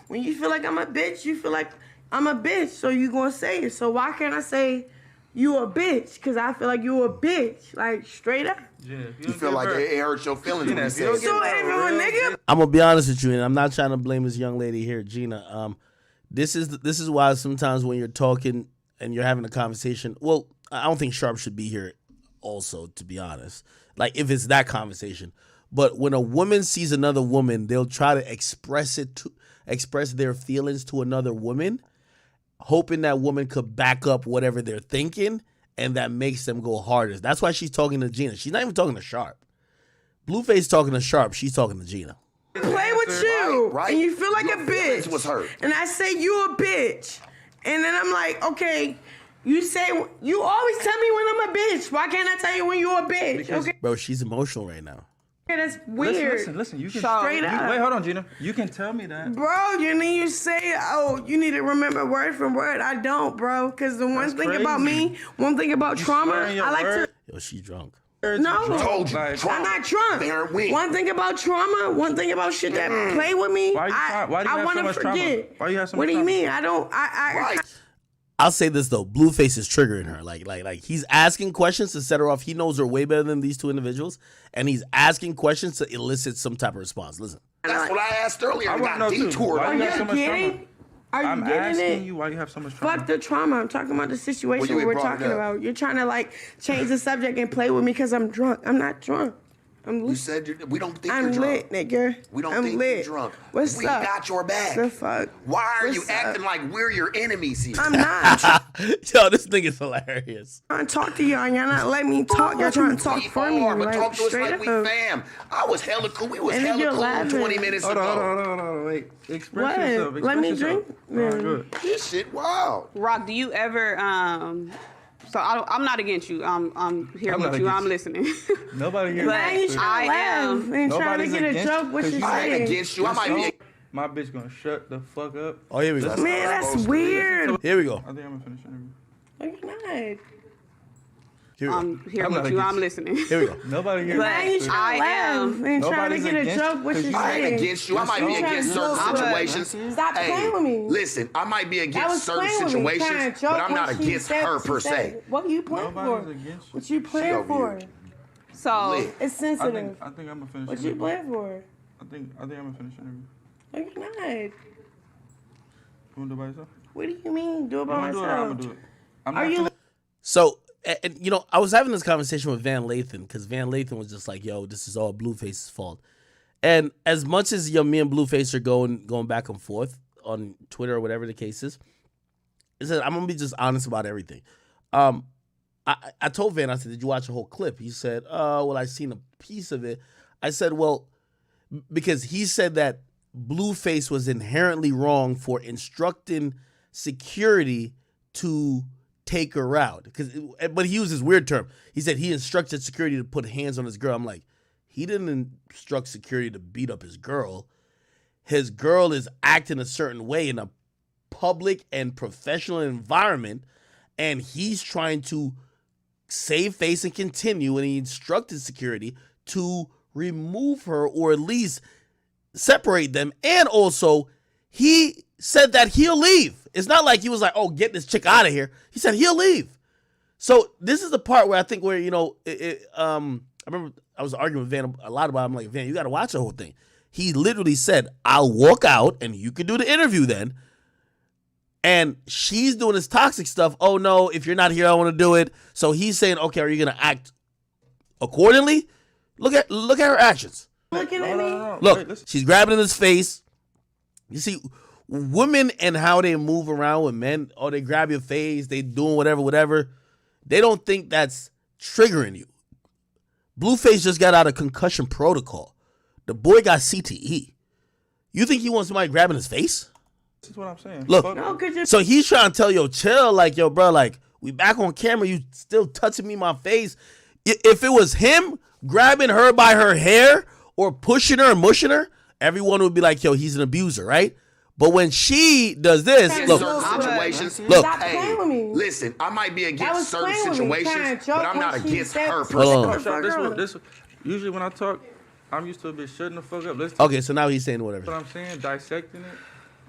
when you feel like I'm a bitch, you feel like I'm a bitch, so you gonna say it. So why can't I say you a bitch? Because I feel like you a bitch, straight up. Yeah, You feel like it hurt your feelings when you said it. So everyone, nigga. I'm gonna be honest with you, and I'm not trying to blame this young lady here, Gina. This is why sometimes when you're talking and you're having a conversation, well, I don't think Sharp should be here also, to be honest. If it's that conversation. But when a woman sees another woman, they'll try to express their feelings to another woman, hoping that woman could back up whatever they're thinking, and that makes them go harder. That's why she's talking to Gina. She's not even talking to Sharp. Blueface talking to Sharp. She's talking to Gina. Play with you, Right. and you feel like Your a feelings bitch. was hurt. And I say you a bitch, and then I'm like, okay, You always tell me when I'm a bitch. Why can't I tell you when you're a bitch? Because- Okay, Bro, she's emotional right now. that's weird. Listen. You can Straight up. Wait, hold on, Gina. You can tell me that. Bro, you say, oh, you need to remember word for word. I don't, bro. Because the one That's thing about crazy. me, one thing about trauma, swearing your I like word? to. Yo, she drunk. No. Told you, Like, trauma. I'm not drunk. There it went. One thing about trauma, one thing about shit that play with me, Why do you I have want so to much trauma? forget. Why you have so What much do you trauma? mean? I don't. Right. I'll say this though, Blueface is triggering her. Like he's asking questions to set her off. He knows her way better than these two individuals, and he's asking questions to elicit some type of response. Listen, That's what I asked earlier. I I wanna got know, too. detoured. Why Are you you got so much getting? trauma? Are you I'm getting asking it? you why you have so much trauma. Fuck the trauma. I'm talking about the situation Well, you we're ain't brought it talking up. about. You're trying to like change the subject and play with me because I'm drunk. I'm not drunk. I'm You lit. said we don't think I'm you're drunk. lit, nigga. We don't I'm think lit. you're drunk. What's we up? got your back. The fuck? Why are you What's up? acting like we're your enemies here? I'm not. I'm yo, this thing is hilarious. trying to talk to y'all. Y'all not letting me talk. Y'all trying to talk We for me. are, but Like, talk to us straight like we up. fam. I was hella cool. We was And then hella you're cool laughing. 20 minutes Hold ago. on. Wait. Express What? yourself. Let me Express yourself. drink? All right, good. This shit, wow. Rock, do you ever so I'm not against you. I'm here I'm with not you. against I'm you. listening. Nobody here. But I ain't I trying to laugh am- and trying to Nobody's get a against joke. you, What 'cause you you I ain't saying? against you. I might be. My bitch gonna shut the fuck up. Oh, here we go. That's Man, how it's that's supposed to be. weird. Here we go. I think I'm gonna finish the interview. No, you're not. Here we go. I'm here I'm with not you. against I'm you. listening. Here we go. Nobody here. But I ain't I trying to laugh am- and trying to Nobody's get a against joke. you, What 'cause you you I ain't saying? against you. I might be You're against trying certain to joke. situations. Stop playing with me. Listen, I might be That against was certain playing with me. Trying situations, to joke but I'm not when she against said her what she per said. se. What are you playing Nobody's for? against you. What you playing over for? here. So Lit. It's I sensitive. think I'm gonna finish. What the you interview. playing for? I think I'm gonna finish the interview. No, you're not. You wanna do it by yourself? What do you mean? Do it You by wanna do it? Or I'm myself. gonna do it. I'm Are not you? finna- So, and you know, I was having this conversation with Van Lathan because Van Lathan was just like, "Yo, this is all Blueface's fault." And as much as me and Blueface are going back and forth on Twitter or whatever the case is, I'm gonna be just honest about everything. I told Van, I said, "Did you watch the whole clip?" He said, "Oh, well, I seen a piece of it." I said, "Well," because he said that Blueface was inherently wrong for instructing security to take her out. But he used this weird term. He said he instructed security to put hands on his girl. I'm like, he didn't instruct security to beat up his girl. His girl is acting a certain way in a public and professional environment, and he's trying to save face and continue, and he instructed security to remove her or at least separate them. And also, he said that he'll leave. It's not like he was like, "Oh, get this chick out of here." He said he'll leave. So this is the part where I think where, you know, I remember I was arguing with Van a lot about it. I'm like, "Van, you got to watch the whole thing." He literally said, "I'll walk out and you can do the interview then." And she's doing this toxic stuff. "Oh no, if you're not here, I want to do it." So he's saying, "Okay, are you going to act accordingly?" Look at her actions. Looking at me. Look, Wait, listen. she's grabbing in his face. You see, women and how they move around with men, or they grab your face, they doing whatever. They don't think that's triggering you. Blueface just got out of concussion protocol. The boy got CTE. You think he wants somebody grabbing his face? This is what I'm saying. Look. Fuck No, cause you're So he's trying to tell yo, chill, like, yo, bro, like, we back on camera, you still touching me in my face. If it was him grabbing her by her hair or pushing her and mushing her, everyone would be like, yo, he's an abuser, right? But when she does this, In look, certain situations, Look. Stop playing with me. listen, I might be That against was certain playing with me, trying situations, to joke but I'm not when she against said her something. per Hold se. on. Fuck her. Usually when I talk, I'm used to a bitch shutting the fuck up. Listen to okay, so now he's saying whatever. what I'm saying, dissecting it,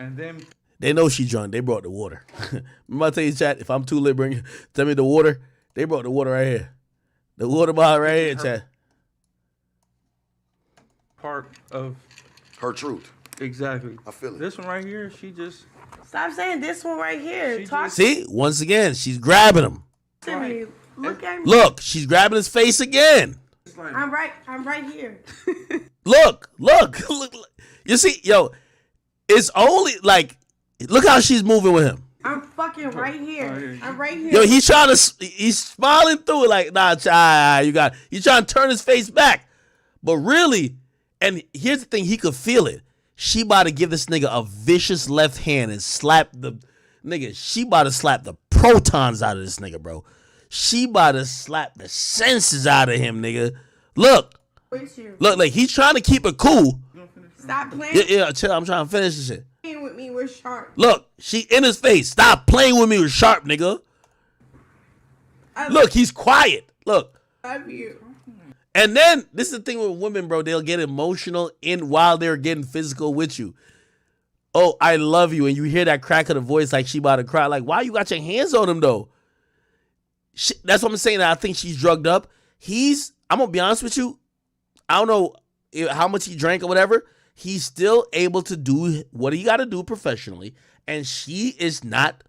and then They know she drunk. They brought the water. Remember I tell you, chat, if I'm too lit, tell me the water. They brought the water right here. The water bottle right here, chat. part of Her truth. exactly. I feel it. This one right here, she just Stop saying this one right here. She Talk just- See, once again, she's grabbing him. to me. Look at me. Look, she's grabbing his face again. it's like I'm right here. Look. You see, yo, it's only like, look how she's moving with him. I'm fucking right here. I'm right here. Yo, he's smiling through it like, nah, you got, he's trying to turn his face back. But really, and here's the thing, he could feel it. She about to give this nigga a vicious left hand and slap the, nigga, she about to slap the protons out of this nigga, bro. She about to slap the senses out of him, nigga. Look, like he's trying to keep it cool. Stop playing. Yeah, chill. I'm trying to finish this shit. Playing with me with Sharp. Look, she in his face. Stop playing with me with Sharp, nigga. Look, he's quiet. Look. I love you. And then this is the thing with women, bro. They'll get emotional while they're getting physical with you. Oh, I love you, and you hear that crack of the voice like she about to cry. Like, why you got your hands on him though? That's what I'm saying. I think she's drugged up. I'm gonna be honest with you. I don't know how much he drank or whatever. He's still able to do what he got to do professionally, and she is not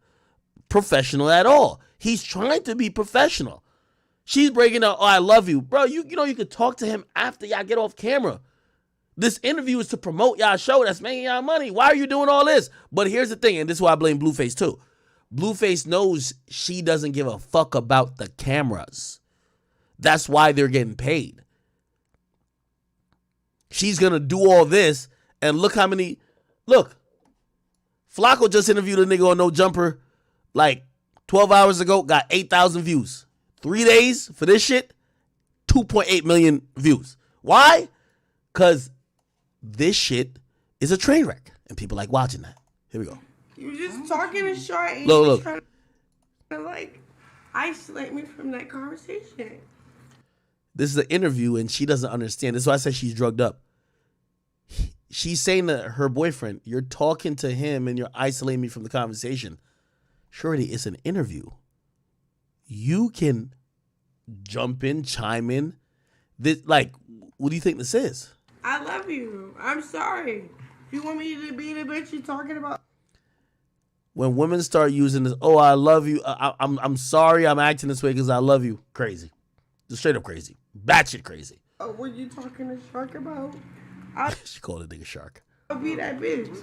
professional at all. He's trying to be professional. She's breaking out, oh, I love you. Bro, you know you could talk to him after y'all get off camera. This interview is to promote y'all show that's making y'all money. Why are you doing all this? But here's the thing, and this is why I blame Blueface too. Blueface knows she doesn't give a fuck about the cameras. That's why they're getting paid. She's going to do all this, and look how many... Look, Flacco just interviewed a nigga on No Jumper like 12 hours ago, got 8,000 views. 3 days for this shit, 2.8 million views. Why? Because this shit is a train wreck, and people like watching that. Here we go. You were just talking in short, and Look, you look. trying to like isolate me from that conversation. This is an interview, and she doesn't understand. This is why I said she's drugged up. She's saying to her boyfriend, you're talking to him, and you're isolating me from the conversation. Surely it's an interview. You can jump in, chime in. This, like, what do you think this is? I love you. I'm sorry. If you want me to be the bitch you're talking about. When women start using this, oh, I love you. I'm sorry I'm acting this way because I love you. Crazy. Just straight up crazy. Batshit crazy. Oh, what you talking to Shark about? She called a nigga shark. I'll be that bitch.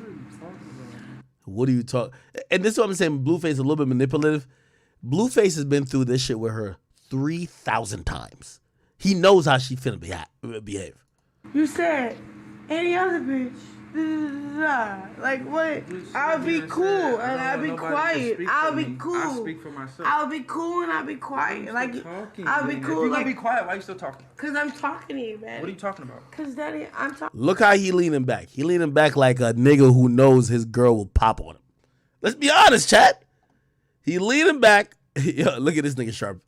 What do you talk? And this is what I'm saying. Blueface is a little bit manipulative. Blueface has been through this shit with her 3,000 times. He knows how she finna behave. You said any other bitch. Like what? I'll be cool and I'll be quiet. I'll be cool. I speak for myself. I'll be cool and I'll be quiet. Like I'll be cool. If you're like, gonna be quiet, why are you still talking? Cause I'm talking to you, man. What are you talking about? Cause Daddy, I'm talking. Look how he leaning back. He leaning back like a nigga who knows his girl will pop on him. Let's be honest, chat. He leaning back. Yo, look at this nigga Sharp.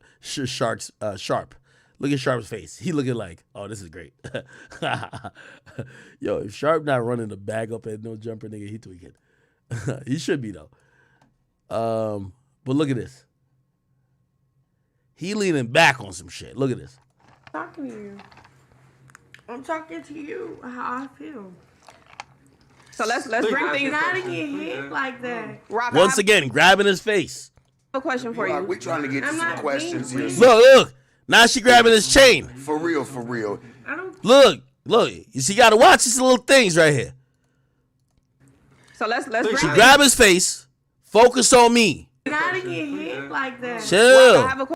Look at Sharp's face. He looking like, oh, this is great. Yo, if Sharp not running the bag up at No Jumper, nigga, he tweaking. He should be, though. But look at this. He leaning back on some shit. Look at this. I'm talking to you. I'm talking to you how I feel. So let's bring things. Not to get hit like that. Rock, Once again, grabbing his face. I have a question for you. We're trying to get to I'm some not questions being here. weird. Look. Now she grabbing his chain. For real, for real. I don't. Look. You see, you gotta watch these little things right here. So let's bring She things. grab his face. Focus on me. Not to get hit like that. Chill. I have a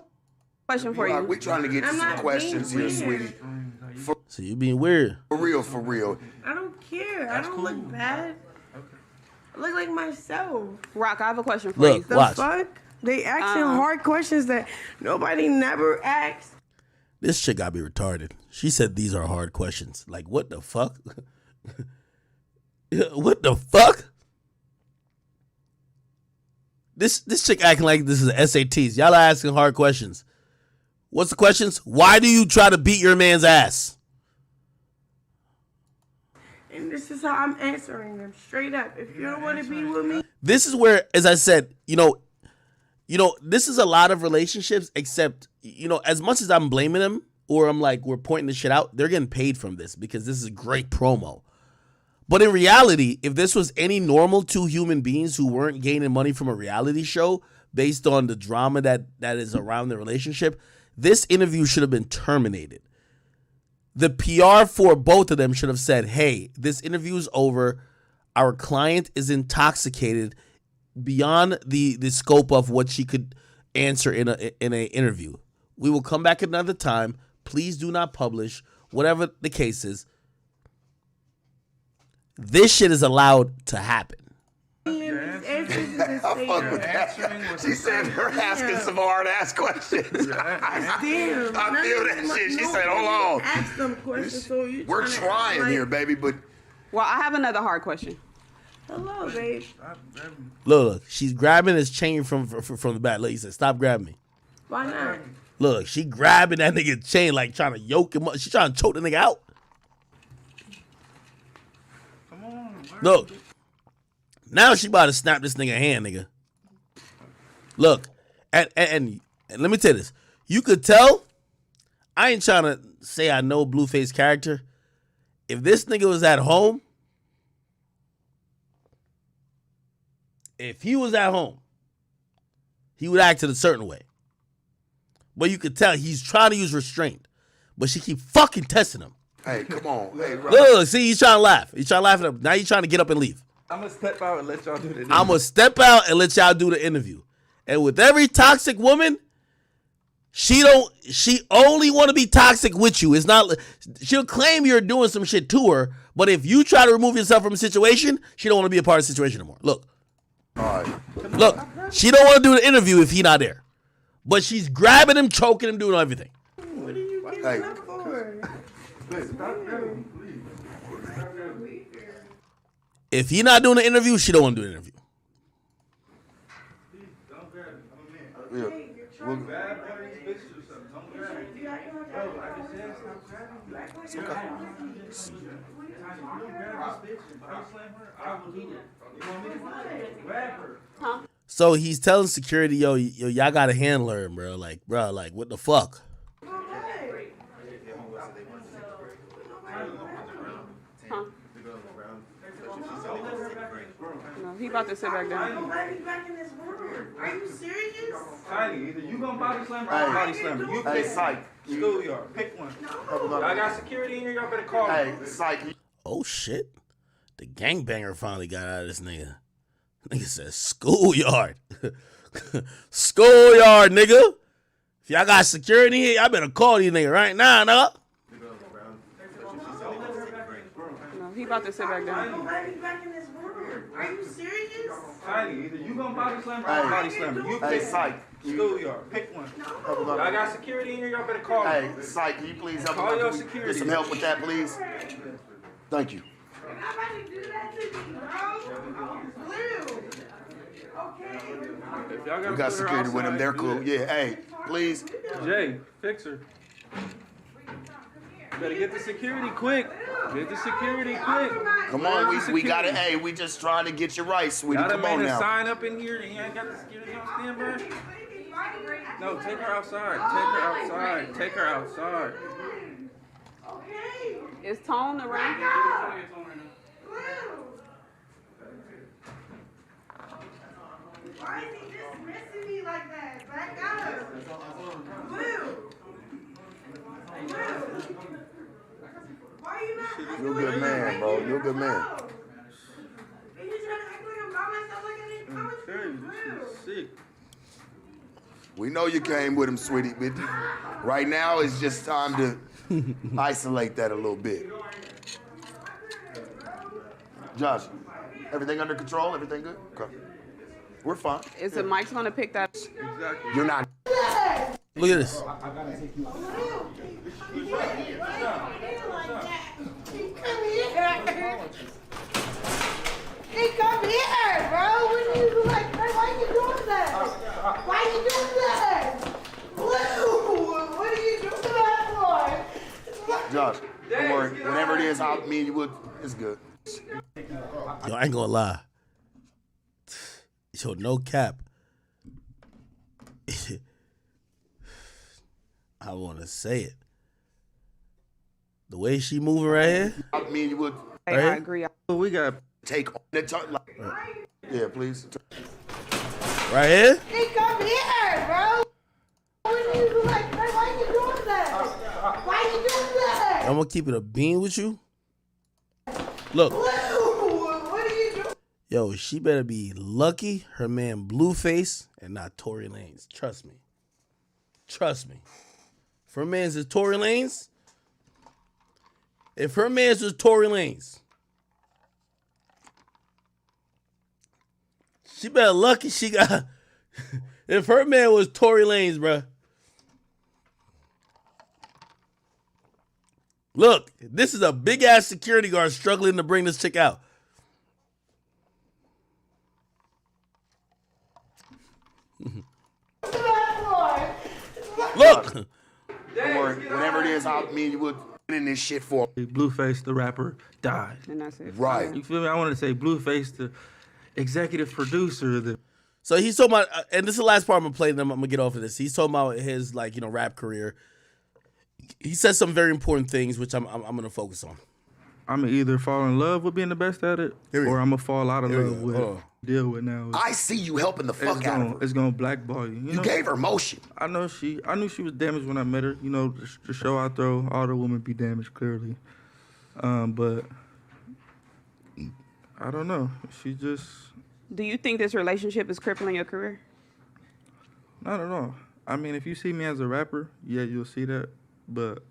question for you. We're trying to get to I'm some not questions being here, weird. sweetie. So you being weird. For real, for real. I don't care. I don't look bad. I look like myself. Rock, I have a question for Look. you. The Watch. fuck? They asking hard questions that nobody never asks. This shit gotta be retarded. She said these are hard questions. Like, what the fuck? What the fuck? This chick acting like this is SATs. Y'all are asking hard questions. What's the questions? Why do you try to beat your man's ass? And this is how I'm answering them straight up. If you don't want to be with me, This is where, as I said, this is a lot of relationships, except, as much as I'm blaming them or I'm like, we're pointing this shit out, they're getting paid from this because this is great promo. But in reality, if this was any normal two human beings who weren't gaining money from a reality show based on the drama that is around the relationship, this interview should have been terminated. The PR for both of them should have said, hey, this interview is over. Our client is intoxicated beyond the scope of what she could answer in an interview. We will come back another time. Please do not publish, whatever the case is. This shit is allowed to happen. these answers is the I fuck with that. She said they're asking some hard-ass questions. Damn. I feel that shit. She said, hold on. Ask them questions. So you We're trying here, baby, but... Well, I have another hard question. Hello, babe. Look, she's grabbing his chain from the back. Look, he said, stop grabbing me. Why not? Look, she grabbing that nigga chain like trying to yoke him up. She trying to choke the nigga out. Come on. Look. Now she about to snap this nigga hand, nigga. Look. And let me tell you this. You could tell, I ain't trying to say I know Blueface character. If this nigga was at home, he would act in a certain way. But you could tell he's trying to use restraint. But she keep fucking testing him. Hey, come on. Hey, bro. Look, see, he's trying to laugh. He's trying to laugh at him. Now he's trying to get up and leave. I'm gonna step out and let y'all do the interview. I'm going to step out and let y'all do the interview. And with every toxic woman, she only want to be toxic with you. It's not, she'll claim you're doing some shit to her, but if you try to remove yourself from a situation, she don't want to be a part of the situation anymore. Look. All right. Look, she don't want to do the interview if he not there. But she's grabbing him, choking him, doing everything. What are you getting Hey. up for? If he not doing the interview, she don't want to do the interview. Yeah. We'll- So he's telling security, yo, y'all got to handle her, bro. Like, what the fuck? No, he about to sit back down. Why are you back in this room? Are you serious? Tiny, either you gonna body slam or I'm body slam. You Hey, pick Psych. schoolyard. Pick one. I got security in here. Y'all better call Hey, me. Psych. Oh, shit. The gangbanger finally got out of this nigga. Nigga said schoolyard. Schoolyard, nigga. If y'all got security here, y'all better call these niggas right now, nigga. No, he about to sit back down. Why are you back in this room? Are you serious? Tiny, either you gonna body slam or I'm body slam. You Hey, pick Psych. schoolyard. Pick one. I got security in here. Y'all better call me. Hey, Psych, can you please help Call me? your Get security. some help with that, please? Thank you. I'm not about to do that to me, bro. Blue. Okay. If y'all gotta We got put her security with them. outside, They're do cool. that. Yeah, hey, please. Jay, fix her. Better get the security quick. Get the security quick. Come Where's on, the we got it. security? Hey, we just trying to get you right, sweetie. Y'all done Come on made a now. sign up in here and you ain't got the security on standby? No, take her outside. Take her outside. Take her outside. Okay. Is Tone around? Blue. Why is he dismissing me like that? Back up. Blue. Blue. Why are you not acting You're a like good I'm man, right bro. here? You're a good man. Hello? And you trying to act like I'm by myself like I didn't come with Hey, you. this is sick. We know you came with him, sweetie, but right now it's just time to isolate that a little bit. Josh, everything under control? Everything good? Okay. We're fine. Is the Mike's gonna pick that? Exactly. You're not. Look at this. He come here, bro. What are you like? Why you doing that? Why you doing that? Blue, what are you doing that for? Josh, don't worry. Whatever it is, me and you would. It's good. Yo, I ain't gonna lie. Yo, no cap. I want to say it. The way she moving right here. Me and you would Hey, I Right. agree. We got take on the tongue. Like, yeah, please. Right here? He come here, bro. What are you like? Why you doing that? Why you doing that? I'm gonna keep it a bean with you. Look, Blue, what are you doing? yo, she better be lucky her man Blueface and not Tory Lanez. Trust me. Trust me. If her man's is Tory Lanez, She better lucky she got. If her man was Tory Lanez, bruh. Look, this is a big ass security guard struggling to bring this chick out. Look. Don't worry. Whatever it is, me and you would in this shit for. Blueface, the rapper, died. And that's it. Right. You feel me? I wanted to say Blueface, the executive producer, the So he's talking about, and this is the last part I'm gonna play. Then I'm gonna get off of this. He's talking about his rap career. He says some very important things, which I'm gonna focus on. I'm gonna either fall in love with being the best at it, Here we or go. I'm gonna fall out of Here we love go. with Hold on. deal with now. I see you helping the fuck out of her. It's gonna blackball you. You gave her motion. I knew she was damaged when I met her. You know, the show I throw, all the women be damaged clearly. But I don't know. She just Do you think this relationship is crippling your career? not at all. I mean, if you see me as a rapper, yeah, you'll see that. But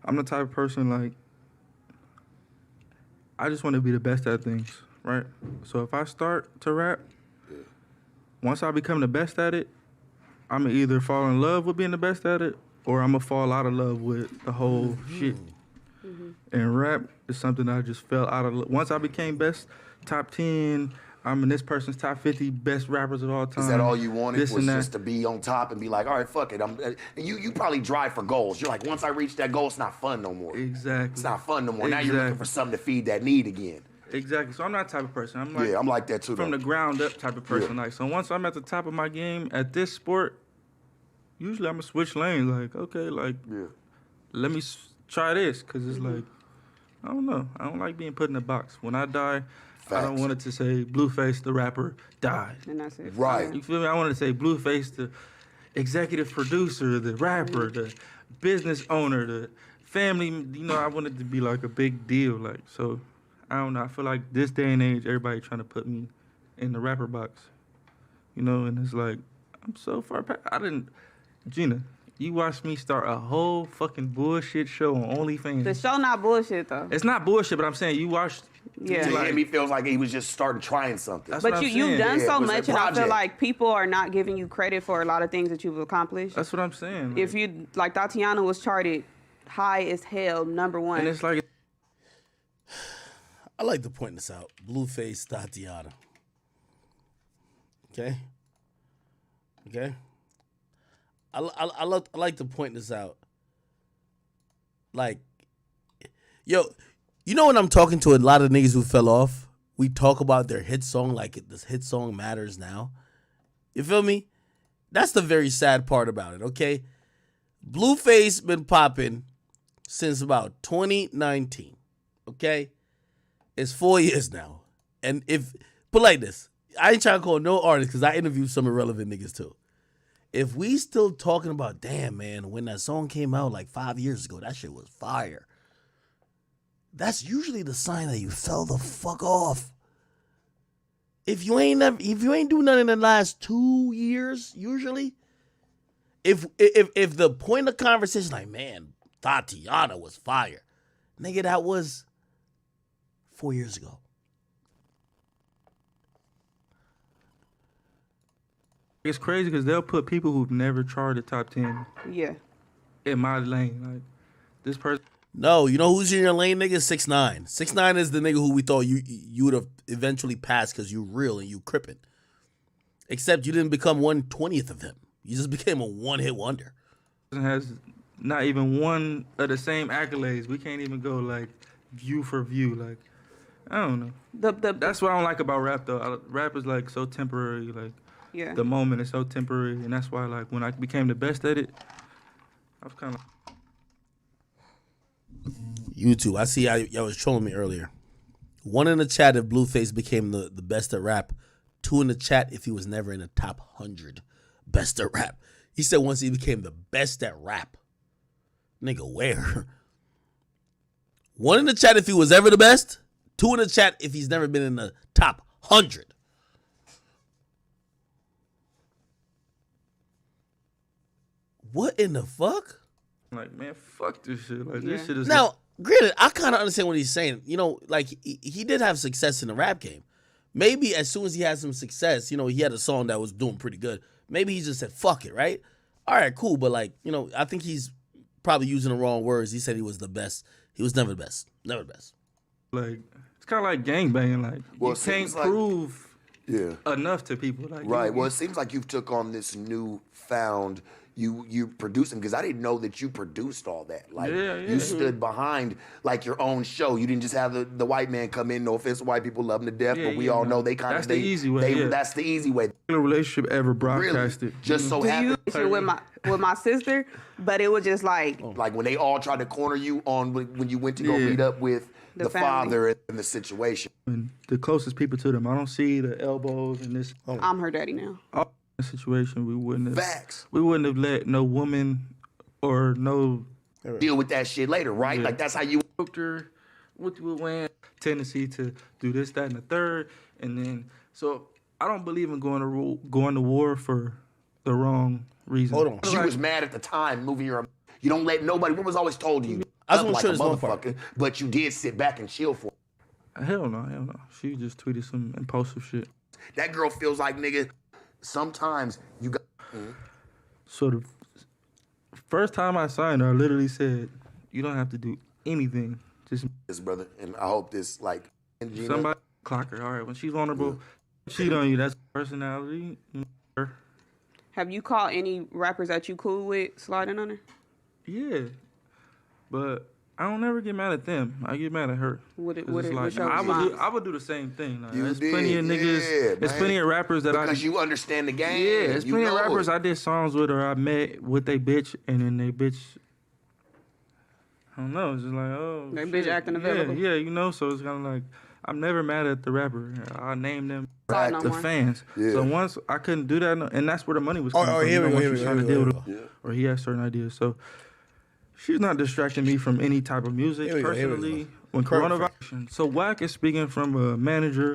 I'm the type of person like I just want to be the best at things, right? So if I start to rap, once I become the best at it, I'm gonna either fall in love with being the best at it, or I'm gonna fall out of love with the whole shit. And rap is something I just fell out of. Once I became best, top 10, I'm in this person's top 50 best rappers of all time. Is that all you wanted? This Was and that. just to be on top and be like, all right, fuck it. And you probably drive for goals. You're like, once I reach that goal, it's not fun no more. Exactly. It's not fun no more. Now you're looking for something to feed that need again. Exactly. So I'm that type of person. I'm like, Yeah, I'm like that too. from though. the ground up type of person. Yeah. Like, so once I'm at the top of my game at this sport, usually I'm gonna switch lanes. Like, okay, like, Yeah. let me try this, cause it's like, I don't know. I don't like being put in a box. When I die, I don't Facts. want it to say Blueface, the rapper, died. And that's it. Right. You feel me? I want to say Blueface, the executive producer, the rapper, the business owner, the family. You know, I want it to be like a big deal. Like, so, I don't know. I feel like this day and age, everybody trying to put me in the rapper box. You know, and it's like, I'm so far past. Gina, you watched me start a whole fucking bullshit show on OnlyFans. The show not bullshit though. It's not bullshit, but I'm saying you watched. Yeah. To him, he feels like he was just starting trying something. That's But what I'm you've saying. done Yeah, so it was a much, and I feel project. like people are not giving you credit for a lot of things that you've accomplished. That's what I'm saying. If you like, Tatiana was charted high as hell, number one. and it's like, I like to point this out. Blueface Tatiana. Okay? Okay? I like to point this out. Like, yo, you know when I'm talking to a lot of niggas who fell off, we talk about their hit song like this hit song matters now. You feel me? That's the very sad part about it, okay? Blueface been popping since about 2019, okay? It's 4 years now. And put like this, I ain't trying to call no artist because I interviewed some irrelevant niggas too. If we still talking about, damn, man, when that song came out like 5 years ago, that shit was fire. That's usually the sign that you fell the fuck off. If you ain't do nothing in the last 2 years, usually, if the point of conversation like, man, Tatiana was fire, nigga, that was 4 years ago. it's crazy because they'll put people who've never charted top 10 yeah. in my lane. Like, this person. No, you know who's in your lane, nigga? 6ix9ine. 6ix9ine is the nigga who we thought you would have eventually passed because you real and you crippin'. Except you didn't become 1/20th of him. You just became a one-hit wonder. Has not even one of the same accolades. We can't even go like view for view. Like, I don't know. That's what I don't like about rap though. Rap is like so temporary. Like, Yeah. the moment is so temporary, and that's why like when I became the best at it, I was kind of. YouTube, I see y'all was trolling me earlier. 1 in the chat if Blueface became the best at rap. 2 in the chat if he was never in the top 100 best at rap. He said once he became the best at rap. Nigga, where? 1 in the chat if he was ever the best. 2 in the chat if he's never been in the top 100. What in the fuck? Like, man, fuck this shit. Like, Yeah. this shit is. Now, granted, I kind of understand what he's saying. You know, like, he did have success in the rap game. maybe as soon as he had some success, you know, he had a song that was doing pretty good. Maybe he just said, fuck it, right? All right, cool. But, like, you know, I think he's probably using the wrong words. He said he was the best. He was never the best. Never the best. Like, it's kind of like gangbanging. Like, Well, you it can't seems like- prove Yeah. enough to people. Like, Right. Well, it seems like you've took on this newfound. You producing, because I didn't know that you produced all that. Like Yeah. you stood behind like your own show. You didn't just have the white man come in. No offense, white people love him to death, Yeah, but we yeah, all no. know they kind That's of the easy way, yeah. That's the easy way. relationship ever Really, broadcasted. just so Do you happened. issue with my sister? But it was just like Like when they all tried to corner you on when you went to go Yeah. meet up with The the family. father and the situation. And the closest people to them, I don't see the elbows in this I'm her daddy now. situation. We wouldn't have. Facts. We wouldn't have let no woman or no Deal with that shit later, right? Yeah. Like that's how you. doctor with tendency to do this, that, and the third, and then so I don't believe in going to war for the wrong reason. Hold on. She was mad at the time moving your. You don't let nobody. What was always told to you? I just up wanna like show a this one part. motherfucker, but you did sit back and chill for. Hell no. She just tweeted some impulsive shit. That girl feels like nigga. Sometimes you got. So the first time I signed her, I literally said, "You don't have to do anything. Just This brother, and I hope this like. Gina, somebody clock her. All right, when she's vulnerable, cheat on you. That's personality. You know, Have you called any rappers that you cool with sliding on her? yeah, but I don't ever get mad at them. I get mad at her. 'Cause it's what's like, your I response? would do the same thing. Like, You there's plenty of did, niggas. yeah, There's man. plenty of rappers that because you understand the game. Yeah, there's you plenty of know rappers it. I did songs with or I met with they bitch, and then they bitch. I don't know. It's just like, oh, They bitch shit. acting available. Yeah, you know. So it's kind of like I'm never mad at the rapper. I name them Slide no the more. fans. Yeah. So once I couldn't do that, and that's where the money was Oh, coming from. here we go, Once here you we go, trying to here we deal go. with, or he has certain ideas. So she's not distracting me from any type of music Here we go, here we go. personally. When Perfect. coronavirus, so Wack is speaking from a manager